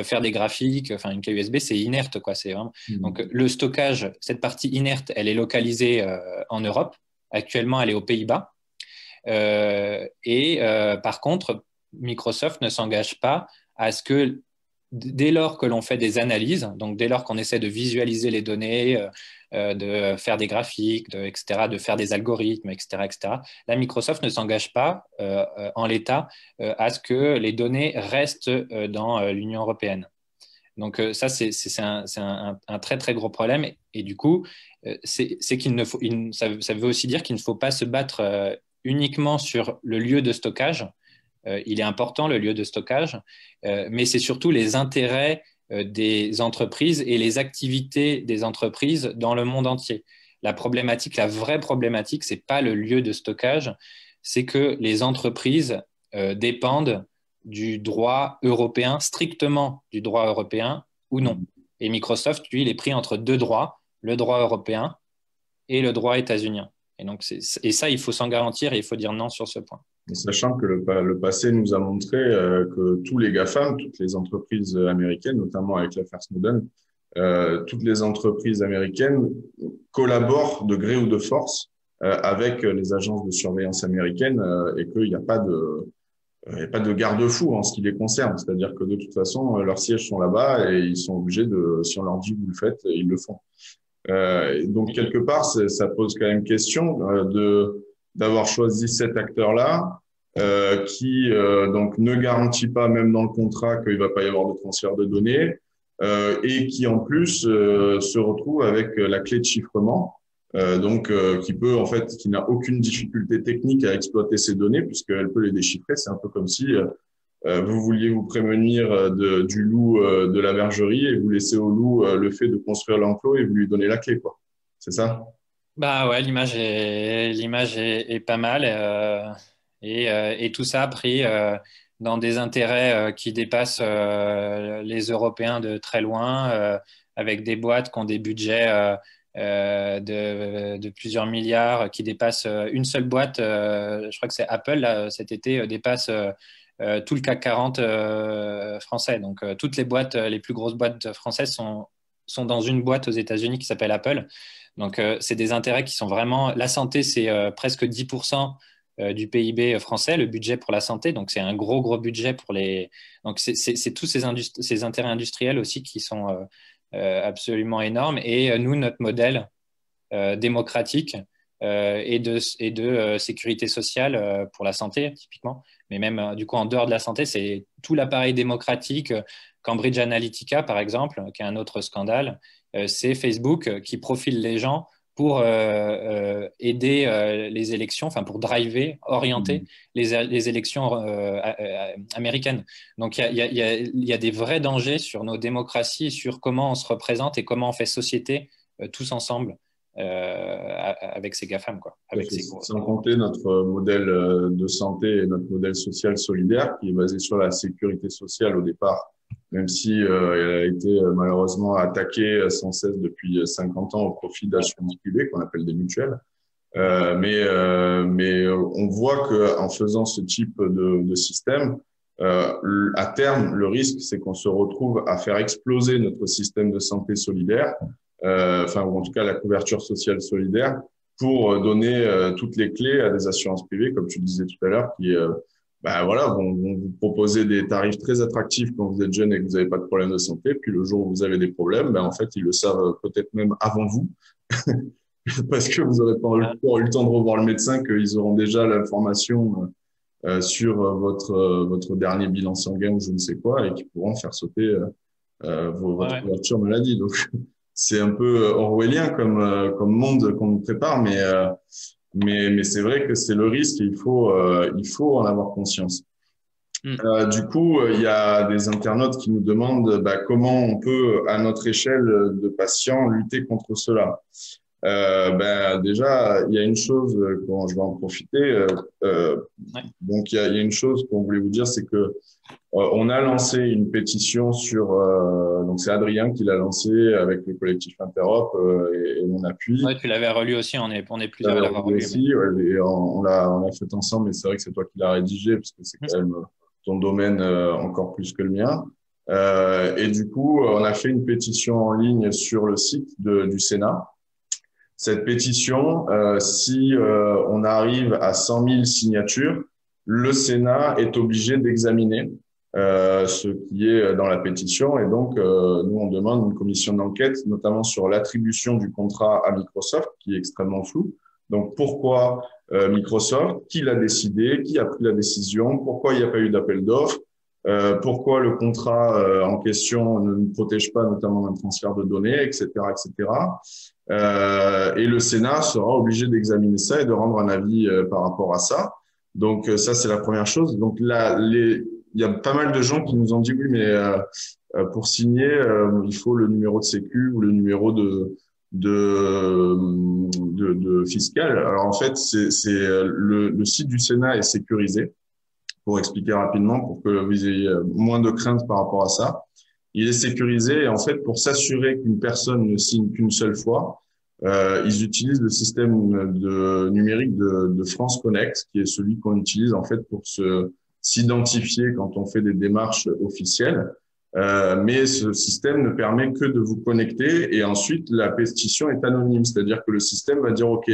faire des graphiques. Enfin, une clé USB, c'est inerte, quoi. C'est vraiment... Donc, le stockage, cette partie inerte, elle est localisée en Europe. Actuellement, elle est aux Pays-Bas. Par contre, Microsoft ne s'engage pas à ce que dès lors que l'on fait des analyses, donc dès lors qu'on essaie de visualiser les données, de faire des graphiques, etc., de faire des algorithmes, etc., là, Microsoft ne s'engage pas en l'état à ce que les données restent dans l'Union européenne. Donc ça, c'est un très, très gros problème. Et du coup, c'est qu'il ne faut, ça veut aussi dire qu'il ne faut pas se battre uniquement sur le lieu de stockage. Il est important, le lieu de stockage, mais c'est surtout les intérêts des entreprises et les activités des entreprises dans le monde entier. La vraie problématique, c'est pas le lieu de stockage, c'est que les entreprises dépendent du droit européen, strictement du droit européen ou non. Et Microsoft, lui, il est pris entre deux droits, le droit européen et le droit états-unien. Et donc, et ça, il faut s'en garantir et il faut dire non sur ce point. Sachant que le passé nous a montré que tous les GAFAM, toutes les entreprises américaines, notamment avec l'affaire Snowden, toutes les entreprises américaines collaborent de gré ou de force avec les agences de surveillance américaines et qu'il n'y a pas de garde-fou en ce qui les concerne. C'est-à-dire que de toute façon, leurs sièges sont là-bas et ils sont obligés si on leur dit vous le faites, ils le font. Donc quelque part, ça pose quand même question d'avoir choisi cet acteur-là qui donc ne garantit pas même dans le contrat qu'il va pas y avoir de transfert de données et qui en plus se retrouve avec la clé de chiffrement qui n'a aucune difficulté technique à exploiter ces données puisqu'elle peut les déchiffrer. C'est un peu comme si vous vouliez vous prémunir du loup de la bergerie et vous laissez au loup le fait de construire l'enclos et vous lui donnez la clé, quoi. C'est ça? Bah ouais, l'image est pas mal et tout ça pris dans des intérêts qui dépassent les Européens de très loin, avec des boîtes qui ont des budgets de plusieurs milliards, qui dépassent une seule boîte. Je crois que c'est Apple là, cet été dépasse tout le CAC 40 français. Donc toutes les boîtes, les plus grosses boîtes françaises sont dans une boîte aux États-Unis qui s'appelle Apple. Donc, c'est des intérêts qui sont vraiment… La santé, c'est presque 10% du PIB français, le budget pour la santé. Donc, c'est un gros budget pour les… Donc, c'est tous ces intérêts industriels aussi qui sont absolument énormes. Et nous, notre modèle démocratique et de sécurité sociale pour la santé, typiquement, mais même du coup, en dehors de la santé, c'est tout l'appareil démocratique. Cambridge Analytica, par exemple, qui est un autre scandale, c'est Facebook qui profile les gens pour aider les élections, enfin pour driver, orienter les élections américaines. Donc il y a des vrais dangers sur nos démocraties, sur comment on se représente et comment on fait société tous ensemble avec ces GAFAM, quoi. Sans compter notre modèle de santé et notre modèle social solidaire qui est basé sur la sécurité sociale au départ, même si elle a été malheureusement attaquée sans cesse depuis 50 ans au profit d'assurances privées qu'on appelle des mutuelles. Mais on voit que en faisant ce type de système, à terme, le risque, c'est qu'on se retrouve à faire exploser notre système de santé solidaire, ou en tout cas la couverture sociale solidaire, pour donner toutes les clés à des assurances privées, comme tu disais tout à l'heure, qui vont vous proposer des tarifs très attractifs quand vous êtes jeune et que vous n'avez pas de problème de santé. Puis le jour où vous avez des problèmes, en fait, ils le savent peut-être même avant vous, parce que vous n'aurez pas eu le temps de revoir le médecin, qu'ils auront déjà l'information sur votre dernier bilan sanguin ou je ne sais quoi, et qui pourront faire sauter votre couverture maladie. Donc, c'est un peu orwellien comme monde qu'on nous prépare, mais c'est vrai que c'est le risque et il faut en avoir conscience. Du coup, il y a des internautes qui nous demandent comment on peut, à notre échelle de patients, lutter contre cela. Déjà, il y a une chose, quand je vais en profiter. Donc, il y a une chose qu'on voulait vous dire, c'est que on a lancé une pétition donc c'est Adrien qui l'a lancé avec le collectif Interop et mon appui. Ouais, tu l'avais relu aussi, on est plusieurs à l'avoir relu. Aussi, et on l'a fait ensemble, mais c'est vrai que c'est toi qui l'as rédigé parce que c'est quand même ton domaine encore plus que le mien. Et du coup, on a fait une pétition en ligne sur le site du Sénat. Cette pétition, si on arrive à 100 000 signatures, le Sénat est obligé d'examiner ce qui est dans la pétition. Et donc, nous, on demande une commission d'enquête, notamment sur l'attribution du contrat à Microsoft, qui est extrêmement flou. Donc, pourquoi Microsoft? Qui l'a décidé? Qui a pris la décision? Pourquoi il n'y a pas eu d'appel d'offres? pourquoi le contrat en question ne nous protège pas, notamment d'un transfert de données, etc., etc. Et le Sénat sera obligé d'examiner ça et de rendre un avis par rapport à ça. Donc ça, c'est la première chose. Donc là, il y a pas mal de gens qui nous ont dit oui, mais pour signer, il faut le numéro de sécu ou le numéro de fiscal. Alors en fait, le site du Sénat est sécurisé, pour expliquer rapidement, pour que vous ayez moins de crainte par rapport à ça. Il est sécurisé et en fait, pour s'assurer qu'une personne ne signe qu'une seule fois, ils utilisent le système numérique de France Connect, qui est celui qu'on utilise en fait pour s'identifier quand on fait des démarches officielles. Mais ce système ne permet que de vous connecter et ensuite la pétition est anonyme, c'est-à-dire que le système va dire OK,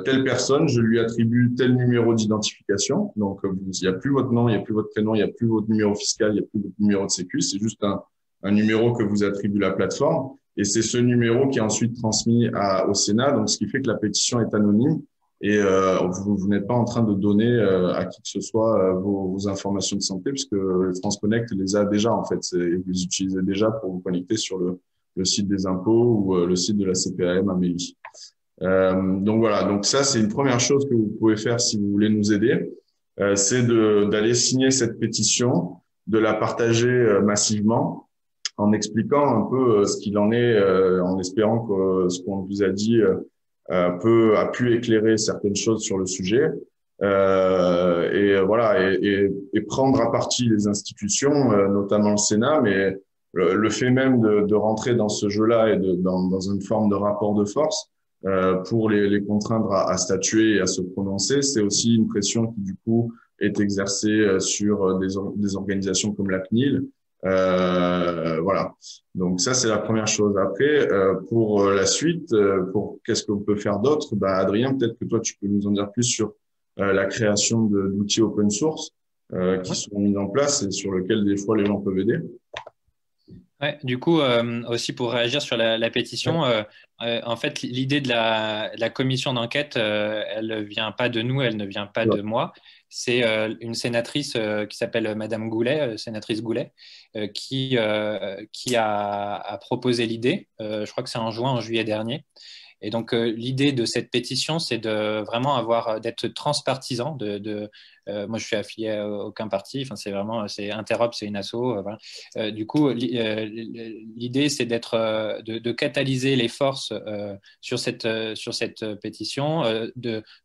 telle personne, je lui attribue tel numéro d'identification. Donc, il n'y a plus votre nom, il n'y a plus votre prénom, il n'y a plus votre numéro fiscal, il n'y a plus votre numéro de sécu. C'est juste un numéro que vous attribue la plateforme. Et c'est ce numéro qui est ensuite transmis au Sénat. Donc, ce qui fait que la pétition est anonyme et vous n'êtes pas en train de donner à qui que ce soit vos informations de santé, puisque France Connect les a déjà, en fait. Vous les utilisez déjà pour vous connecter sur le site des impôts ou le site de la CPAM à Méli. Donc voilà, donc ça c'est une première chose que vous pouvez faire si vous voulez nous aider, c'est d'aller signer cette pétition, de la partager massivement en expliquant un peu ce qu'il en est, en espérant que ce qu'on vous a dit a pu éclairer certaines choses sur le sujet. Et voilà, et prendre à partie les institutions, notamment le Sénat, mais le fait même de rentrer dans ce jeu-là et dans une forme de rapport de force pour les contraindre à statuer et à se prononcer, c'est aussi une pression qui du coup est exercée sur des organisations comme la CNIL. Voilà. Donc ça c'est la première chose. Après, pour la suite, pour qu'est-ce qu'on peut faire d'autre, bah Adrien, peut-être que toi tu peux nous en dire plus sur la création d'outils open source qui sont mis en place et sur lesquels des fois les gens peuvent aider. Ouais, du coup, aussi pour réagir sur la pétition, en fait, l'idée de la commission d'enquête, elle ne vient pas de nous, elle ne vient pas de moi. C'est une sénatrice qui s'appelle Madame Goulet, sénatrice Goulet, qui a proposé l'idée. Je crois que c'est en juillet dernier. Et donc, l'idée de cette pétition, c'est de vraiment d'être transpartisan. Moi, je suis affilié à aucun parti. Enfin, c'est Interop, c'est une asso. Voilà. Du coup, l'idée, c'est de catalyser les forces sur cette pétition,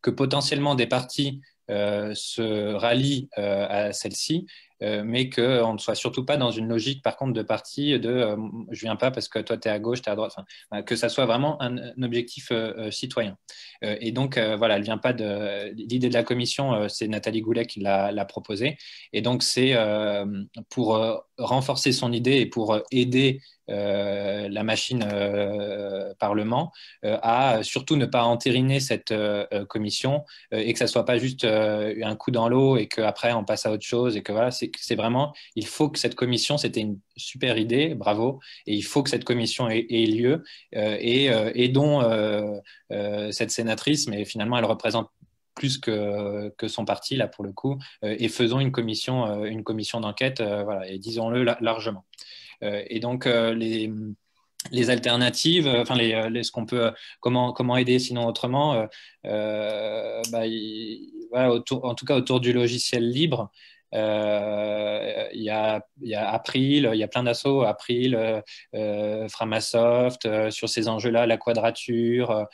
que potentiellement des partis se rallient à celle-ci, mais qu'on ne soit surtout pas dans une logique, par contre, de parti je viens pas parce que toi, tu es à gauche, tu es à droite. Enfin, que ça soit vraiment un objectif citoyen. Et donc, voilà, elle vient pas l'idée de la commission, c'est Nathalie Goulet qui l'a proposée. Et donc, c'est pour renforcer son idée et pour aider la machine Parlement à surtout ne pas entériner cette commission et que ça soit pas juste un coup dans l'eau et qu'après on passe à autre chose et que voilà, c'est vraiment, il faut que cette commission, c'était une super idée, bravo, et il faut que cette commission ait lieu et dont cette sénatrice, mais finalement elle représente plus que son parti là pour le coup, et faisons une commission d'enquête, voilà, et disons-le largement. Et donc les alternatives, enfin ce qu'on peut, comment aider sinon autrement, voilà, en tout cas autour du logiciel libre. Il y a April, il y a plein d'assauts, April, Framasoft, sur ces enjeux-là, la quadrature.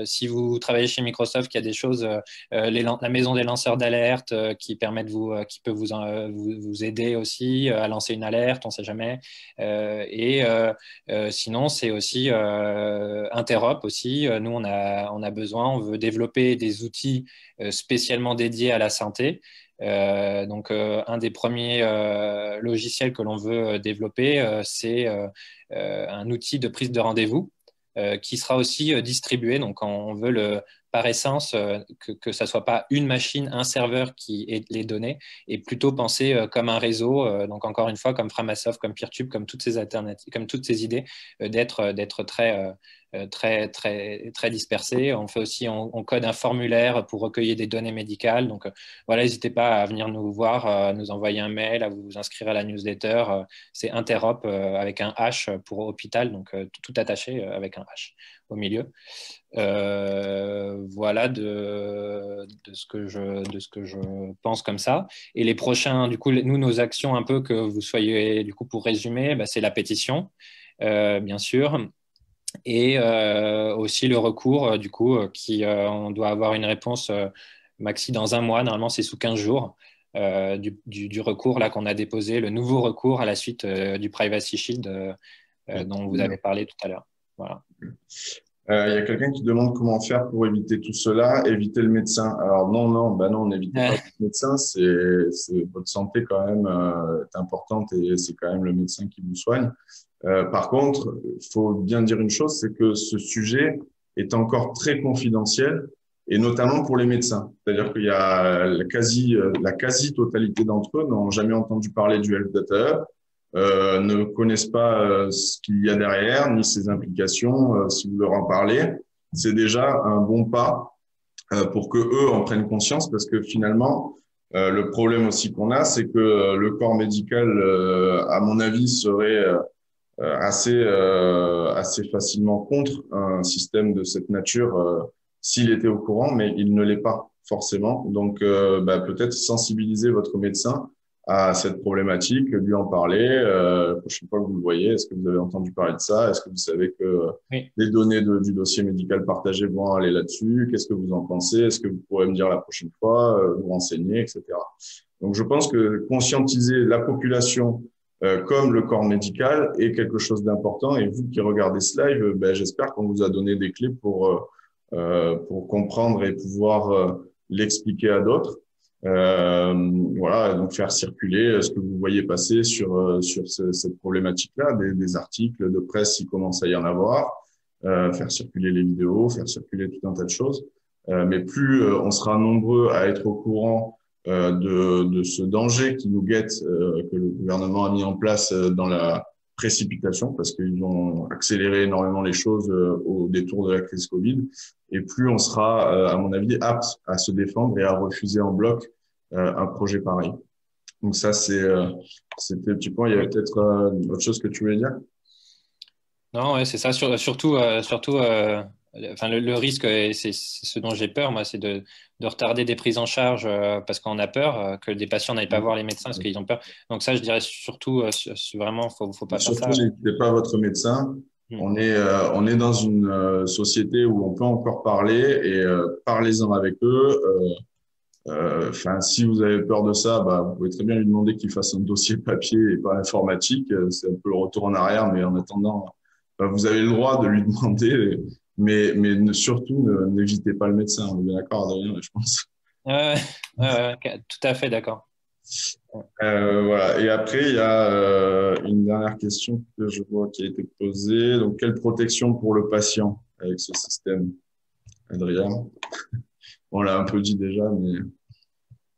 Si vous travaillez chez Microsoft, il y a des choses, la maison des lanceurs d'alerte qui qui peut vous aider aussi à lancer une alerte, on ne sait jamais. Sinon, c'est aussi Interop aussi. Nous, on a besoin, on veut développer des outils spécialement dédiés à la santé. Donc, un des premiers logiciels que l'on veut développer, c'est un outil de prise de rendez-vous qui sera aussi distribué. Donc, on veut par essence, que ça ne soit pas une machine, un serveur qui ait les données, et plutôt penser comme un réseau, donc encore une fois, comme Framasoft, comme Peertube, comme toutes ces alternatives, comme toutes ces idées, d'être très dispersé. On fait aussi, on code un formulaire pour recueillir des données médicales. Donc voilà, n'hésitez pas à venir nous voir, à nous envoyer un mail, à vous inscrire à la newsletter. C'est Interop avec un H pour hôpital, donc tout attaché avec un H au milieu. Voilà de ce que je pense comme ça. Et les prochains, du coup, nous, nos actions un peu que vous soyez, du coup, pour résumer, c'est la pétition, bien sûr. Et aussi le recours, du coup, on doit avoir une réponse maxi dans un mois. Normalement, c'est sous 15 jours du recours là qu'on a déposé, le nouveau recours à la suite du Privacy Shield dont vous avez parlé tout à l'heure. Voilà. Il y a quelqu'un qui demande comment faire pour éviter tout cela, éviter le médecin. Alors non, on n'évite pas le médecin, c'est votre santé quand même est importante et c'est quand même le médecin qui vous soigne. Par contre, il faut bien dire une chose, c'est que ce sujet est encore très confidentiel et notamment pour les médecins. C'est-à-dire qu'il y a la quasi-totalité d'entre eux n'ont jamais entendu parler du Health Data Hub, ne connaissent pas ce qu'il y a derrière, ni ses implications. Si vous leur en parlez, c'est déjà un bon pas pour que eux en prennent conscience, parce que finalement, le problème aussi qu'on a, c'est que le corps médical, à mon avis, serait assez facilement contre un système de cette nature s'il était au courant, mais il ne l'est pas forcément. Donc, peut-être sensibiliser votre médecin à cette problématique, lui en parler. La prochaine fois que vous le voyez, est-ce que vous avez entendu parler de ça? Est-ce que vous savez que oui. les données du dossier médical partagé vont aller là-dessus? Qu'est-ce que vous en pensez? Est-ce que vous pourrez me dire la prochaine fois, vous renseigner, etc. Donc, je pense que conscientiser la population comme le corps médical est quelque chose d'important. Et vous qui regardez ce live, j'espère qu'on vous a donné des clés pour comprendre et pouvoir l'expliquer à d'autres. Voilà, donc faire circuler ce que vous voyez passer sur cette problématique-là, des articles de presse s'il commence à y en avoir, faire circuler les vidéos, faire circuler tout un tas de choses. Mais plus on sera nombreux à être au courant de ce danger qui nous guette, que le gouvernement a mis en place dans la précipitation, parce qu'ils ont accéléré énormément les choses au détour de la crise Covid, et plus on sera, à mon avis, apte à se défendre et à refuser en bloc un projet pareil. Donc ça, c'était un petit point. Il y avait peut-être autre chose que tu voulais dire? Non, ouais, c'est ça. Surtout, enfin, le risque, et c'est ce dont j'ai peur, moi, c'est de retarder des prises en charge parce qu'on a peur que des patients n'aillent pas voir les médecins parce qu'ils ont peur. Donc ça, je dirais surtout, vraiment, faut pas faire ça. Surtout, n'écoutez pas votre médecin. On est dans une société où on peut encore parler et parlez-en avec eux. Enfin, si vous avez peur de ça, vous pouvez très bien lui demander qu'il fasse un dossier papier et pas informatique. C'est un peu le retour en arrière, mais en attendant, vous avez le droit de lui demander, mais surtout, n'hésitez pas le médecin. On est bien d'accord, Adrien, je pense. Tout à fait d'accord. Voilà. Et après, il y a une dernière question que je vois qui a été posée. Donc, quelle protection pour le patient avec ce système, Adrien? On l'a un peu dit déjà, mais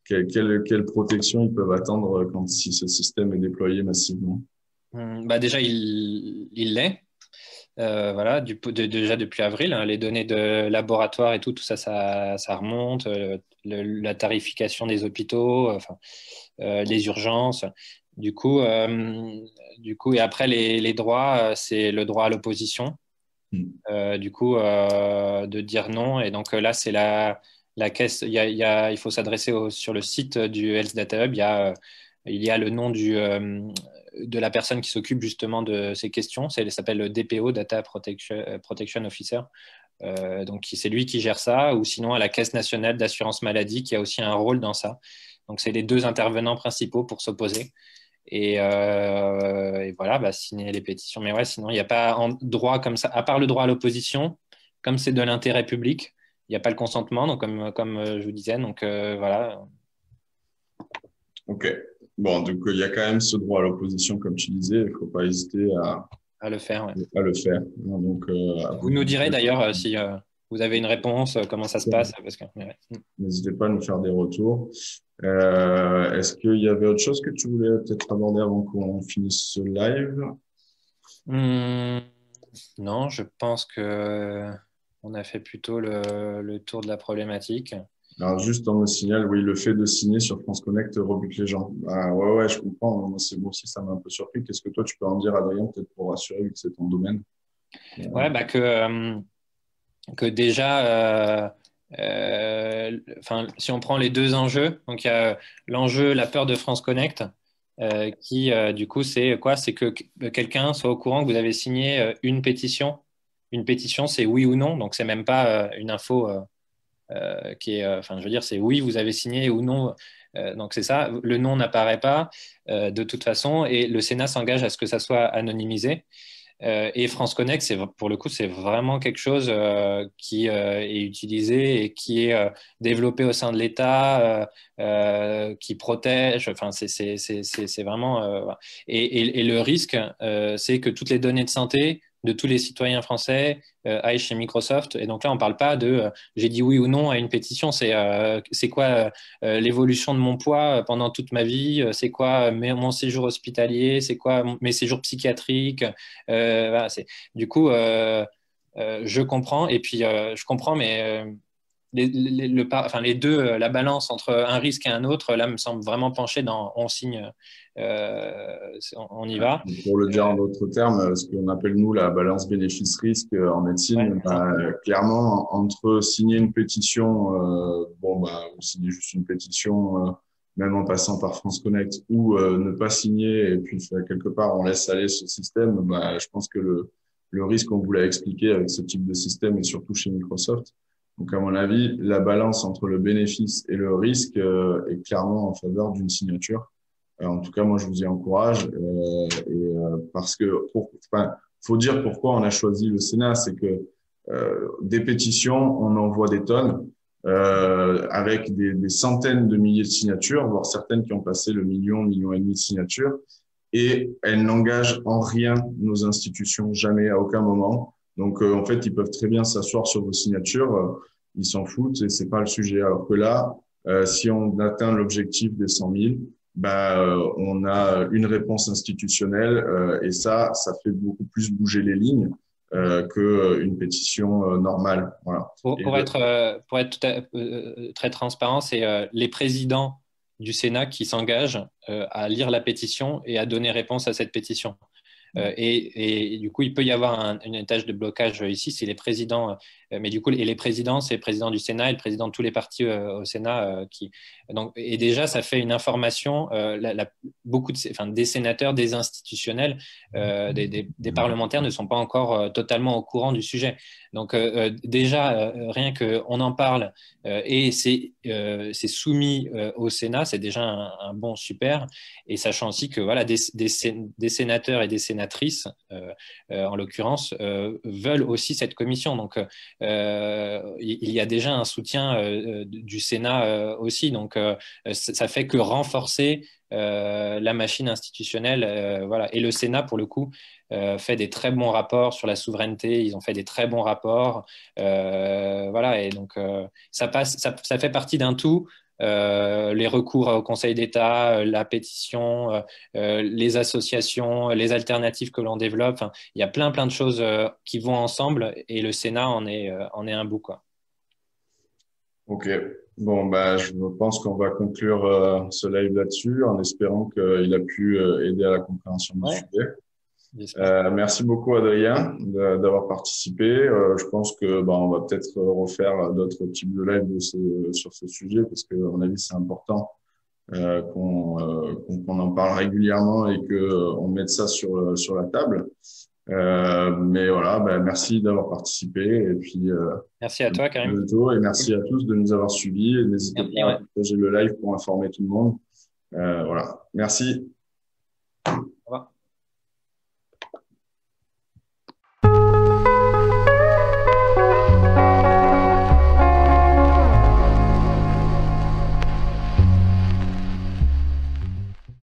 quelle protection ils peuvent attendre si ce système est déployé massivement? Déjà, il l'est. Voilà, déjà depuis avril, hein, les données de laboratoire et tout ça, ça remonte. La tarification des hôpitaux, les urgences. Du coup, et après les droits, c'est le droit à l'opposition. Du coup, de dire non. Et donc là, c'est la caisse. Il faut s'adresser sur le site du Health Data Hub. Il y a le nom de la personne qui s'occupe justement de ces questions. Elle s'appelle le DPO, Data Protection Officer. Donc, c'est lui qui gère ça, ou sinon à la Caisse nationale d'assurance maladie qui a aussi un rôle dans ça. Donc, c'est les deux intervenants principaux pour s'opposer. Et voilà, signer les pétitions. Mais ouais, sinon, il n'y a pas un droit comme ça, à part le droit à l'opposition, comme c'est de l'intérêt public, il n'y a pas le consentement, donc comme je vous disais. Donc, voilà. Ok. Bon, donc il y a quand même ce droit à l'opposition, comme tu disais, il ne faut pas hésiter à le faire. Ouais. À le faire. Donc, vous nous direz d'ailleurs si vous avez une réponse, comment ça se passe parce que, ouais. N'hésitez pas à nous faire des retours. Est-ce qu'il y avait autre chose que tu voulais peut-être aborder avant qu'on finisse ce live? Non, je pense que on a fait plutôt le tour de la problématique. Alors, juste on me signale, oui, le fait de signer sur France Connect rebute les gens. Ah, ouais, je comprends. Moi, c'est bon aussi, ça m'a un peu surpris. Qu'est-ce que toi, tu peux en dire, Adrien, peut-être pour rassurer, vu que c'est ton domaine? Ouais, bah que déjà, si on prend les deux enjeux, donc il y a l'enjeu, la peur de France Connect, qui du coup c'est quoi? C'est que quelqu'un soit au courant que vous avez signé une pétition. Une pétition, c'est oui ou non, donc c'est même pas une info qui est, enfin je veux dire, c'est oui, vous avez signé ou non. Donc c'est ça, le non n'apparaît pas de toute façon, et le Sénat s'engage à ce que ça soit anonymisé. Et France Connect, pour le coup, c'est vraiment quelque chose qui est utilisé et qui est développé au sein de l'État, qui protège. Enfin, c'est vraiment. Voilà. Et le risque, c'est que toutes les données de santé de tous les citoyens français aillent chez Microsoft. Et donc là, on ne parle pas de j'ai dit oui ou non à une pétition. C'est quoi l'évolution de mon poids pendant toute ma vie? C'est quoi mon séjour hospitalier? C'est quoi mes séjours psychiatriques? Voilà, du coup, je comprends, et puis je comprends, mais les deux, la balance entre un risque et un autre, là, me semble vraiment pencher dans on signe, on y va. Pour le dire en d'autres termes, ce qu'on appelle nous la balance bénéfice-risque en Ouais, médecine, clairement, entre signer une pétition, ou signer juste une pétition, même en passant par France Connect, ou ne pas signer et puis quelque part on laisse aller ce système, je pense que le risque, on vous l'a expliqué avec ce type de système et surtout chez Microsoft. Donc à mon avis, la balance entre le bénéfice et le risque est clairement en faveur d'une signature. En tout cas, moi, je vous y encourage parce que, faut dire pourquoi on a choisi le Sénat, c'est que des pétitions, on en voit des tonnes avec des centaines de milliers de signatures, voire certaines qui ont passé le million et demi de signatures, et elles n'engagent en rien nos institutions, jamais, à aucun moment. Donc, en fait, ils peuvent très bien s'asseoir sur vos signatures, ils s'en foutent et c'est pas le sujet. Alors que là, si on atteint l'objectif des 100 000, on a une réponse institutionnelle et ça fait beaucoup plus bouger les lignes que une pétition normale. Voilà. Pour être très transparent, c'est les présidents du Sénat qui s'engagent à lire la pétition et à donner réponse à cette pétition. Et du coup, il peut y avoir une tâche de blocage ici, c'est les présidents, mais du coup, et les présidents, c'est le président du Sénat et le président de tous les partis au Sénat donc, et déjà, ça fait une information, beaucoup des sénateurs, des institutionnels, des parlementaires ne sont pas encore totalement au courant du sujet. Donc déjà, rien qu'on en parle et c'est soumis au Sénat, c'est déjà un bon super. Et sachant aussi que voilà, des sénateurs et des sénatrices, en l'occurrence, veulent aussi cette commission. Donc il y a déjà un soutien du Sénat aussi. Donc ça fait que renforcer la machine institutionnelle. Voilà. Et le Sénat, pour le coup, fait des très bons rapports sur la souveraineté. Ils ont fait des très bons rapports. Voilà. Et donc, ça fait partie d'un tout. Les recours au Conseil d'État, la pétition, les associations, les alternatives que l'on développe. Enfin, il y a plein de choses qui vont ensemble et le Sénat en est un bout, quoi. Ok. Bon, je pense qu'on va conclure ce live là-dessus en espérant qu'il a pu aider à la compréhension du sujet. Merci beaucoup, Adrien, d'avoir participé. Je pense que on va peut-être refaire d'autres types de live sur ce sujet parce que, à mon avis, c'est important qu'on en parle régulièrement et que on mette ça sur la table. Mais voilà, merci d'avoir participé et puis merci à toi, Karim. bientôt, et merci à tous de nous avoir suivis. Et n'hésitez pas à partager le live pour informer tout le monde. Voilà, merci.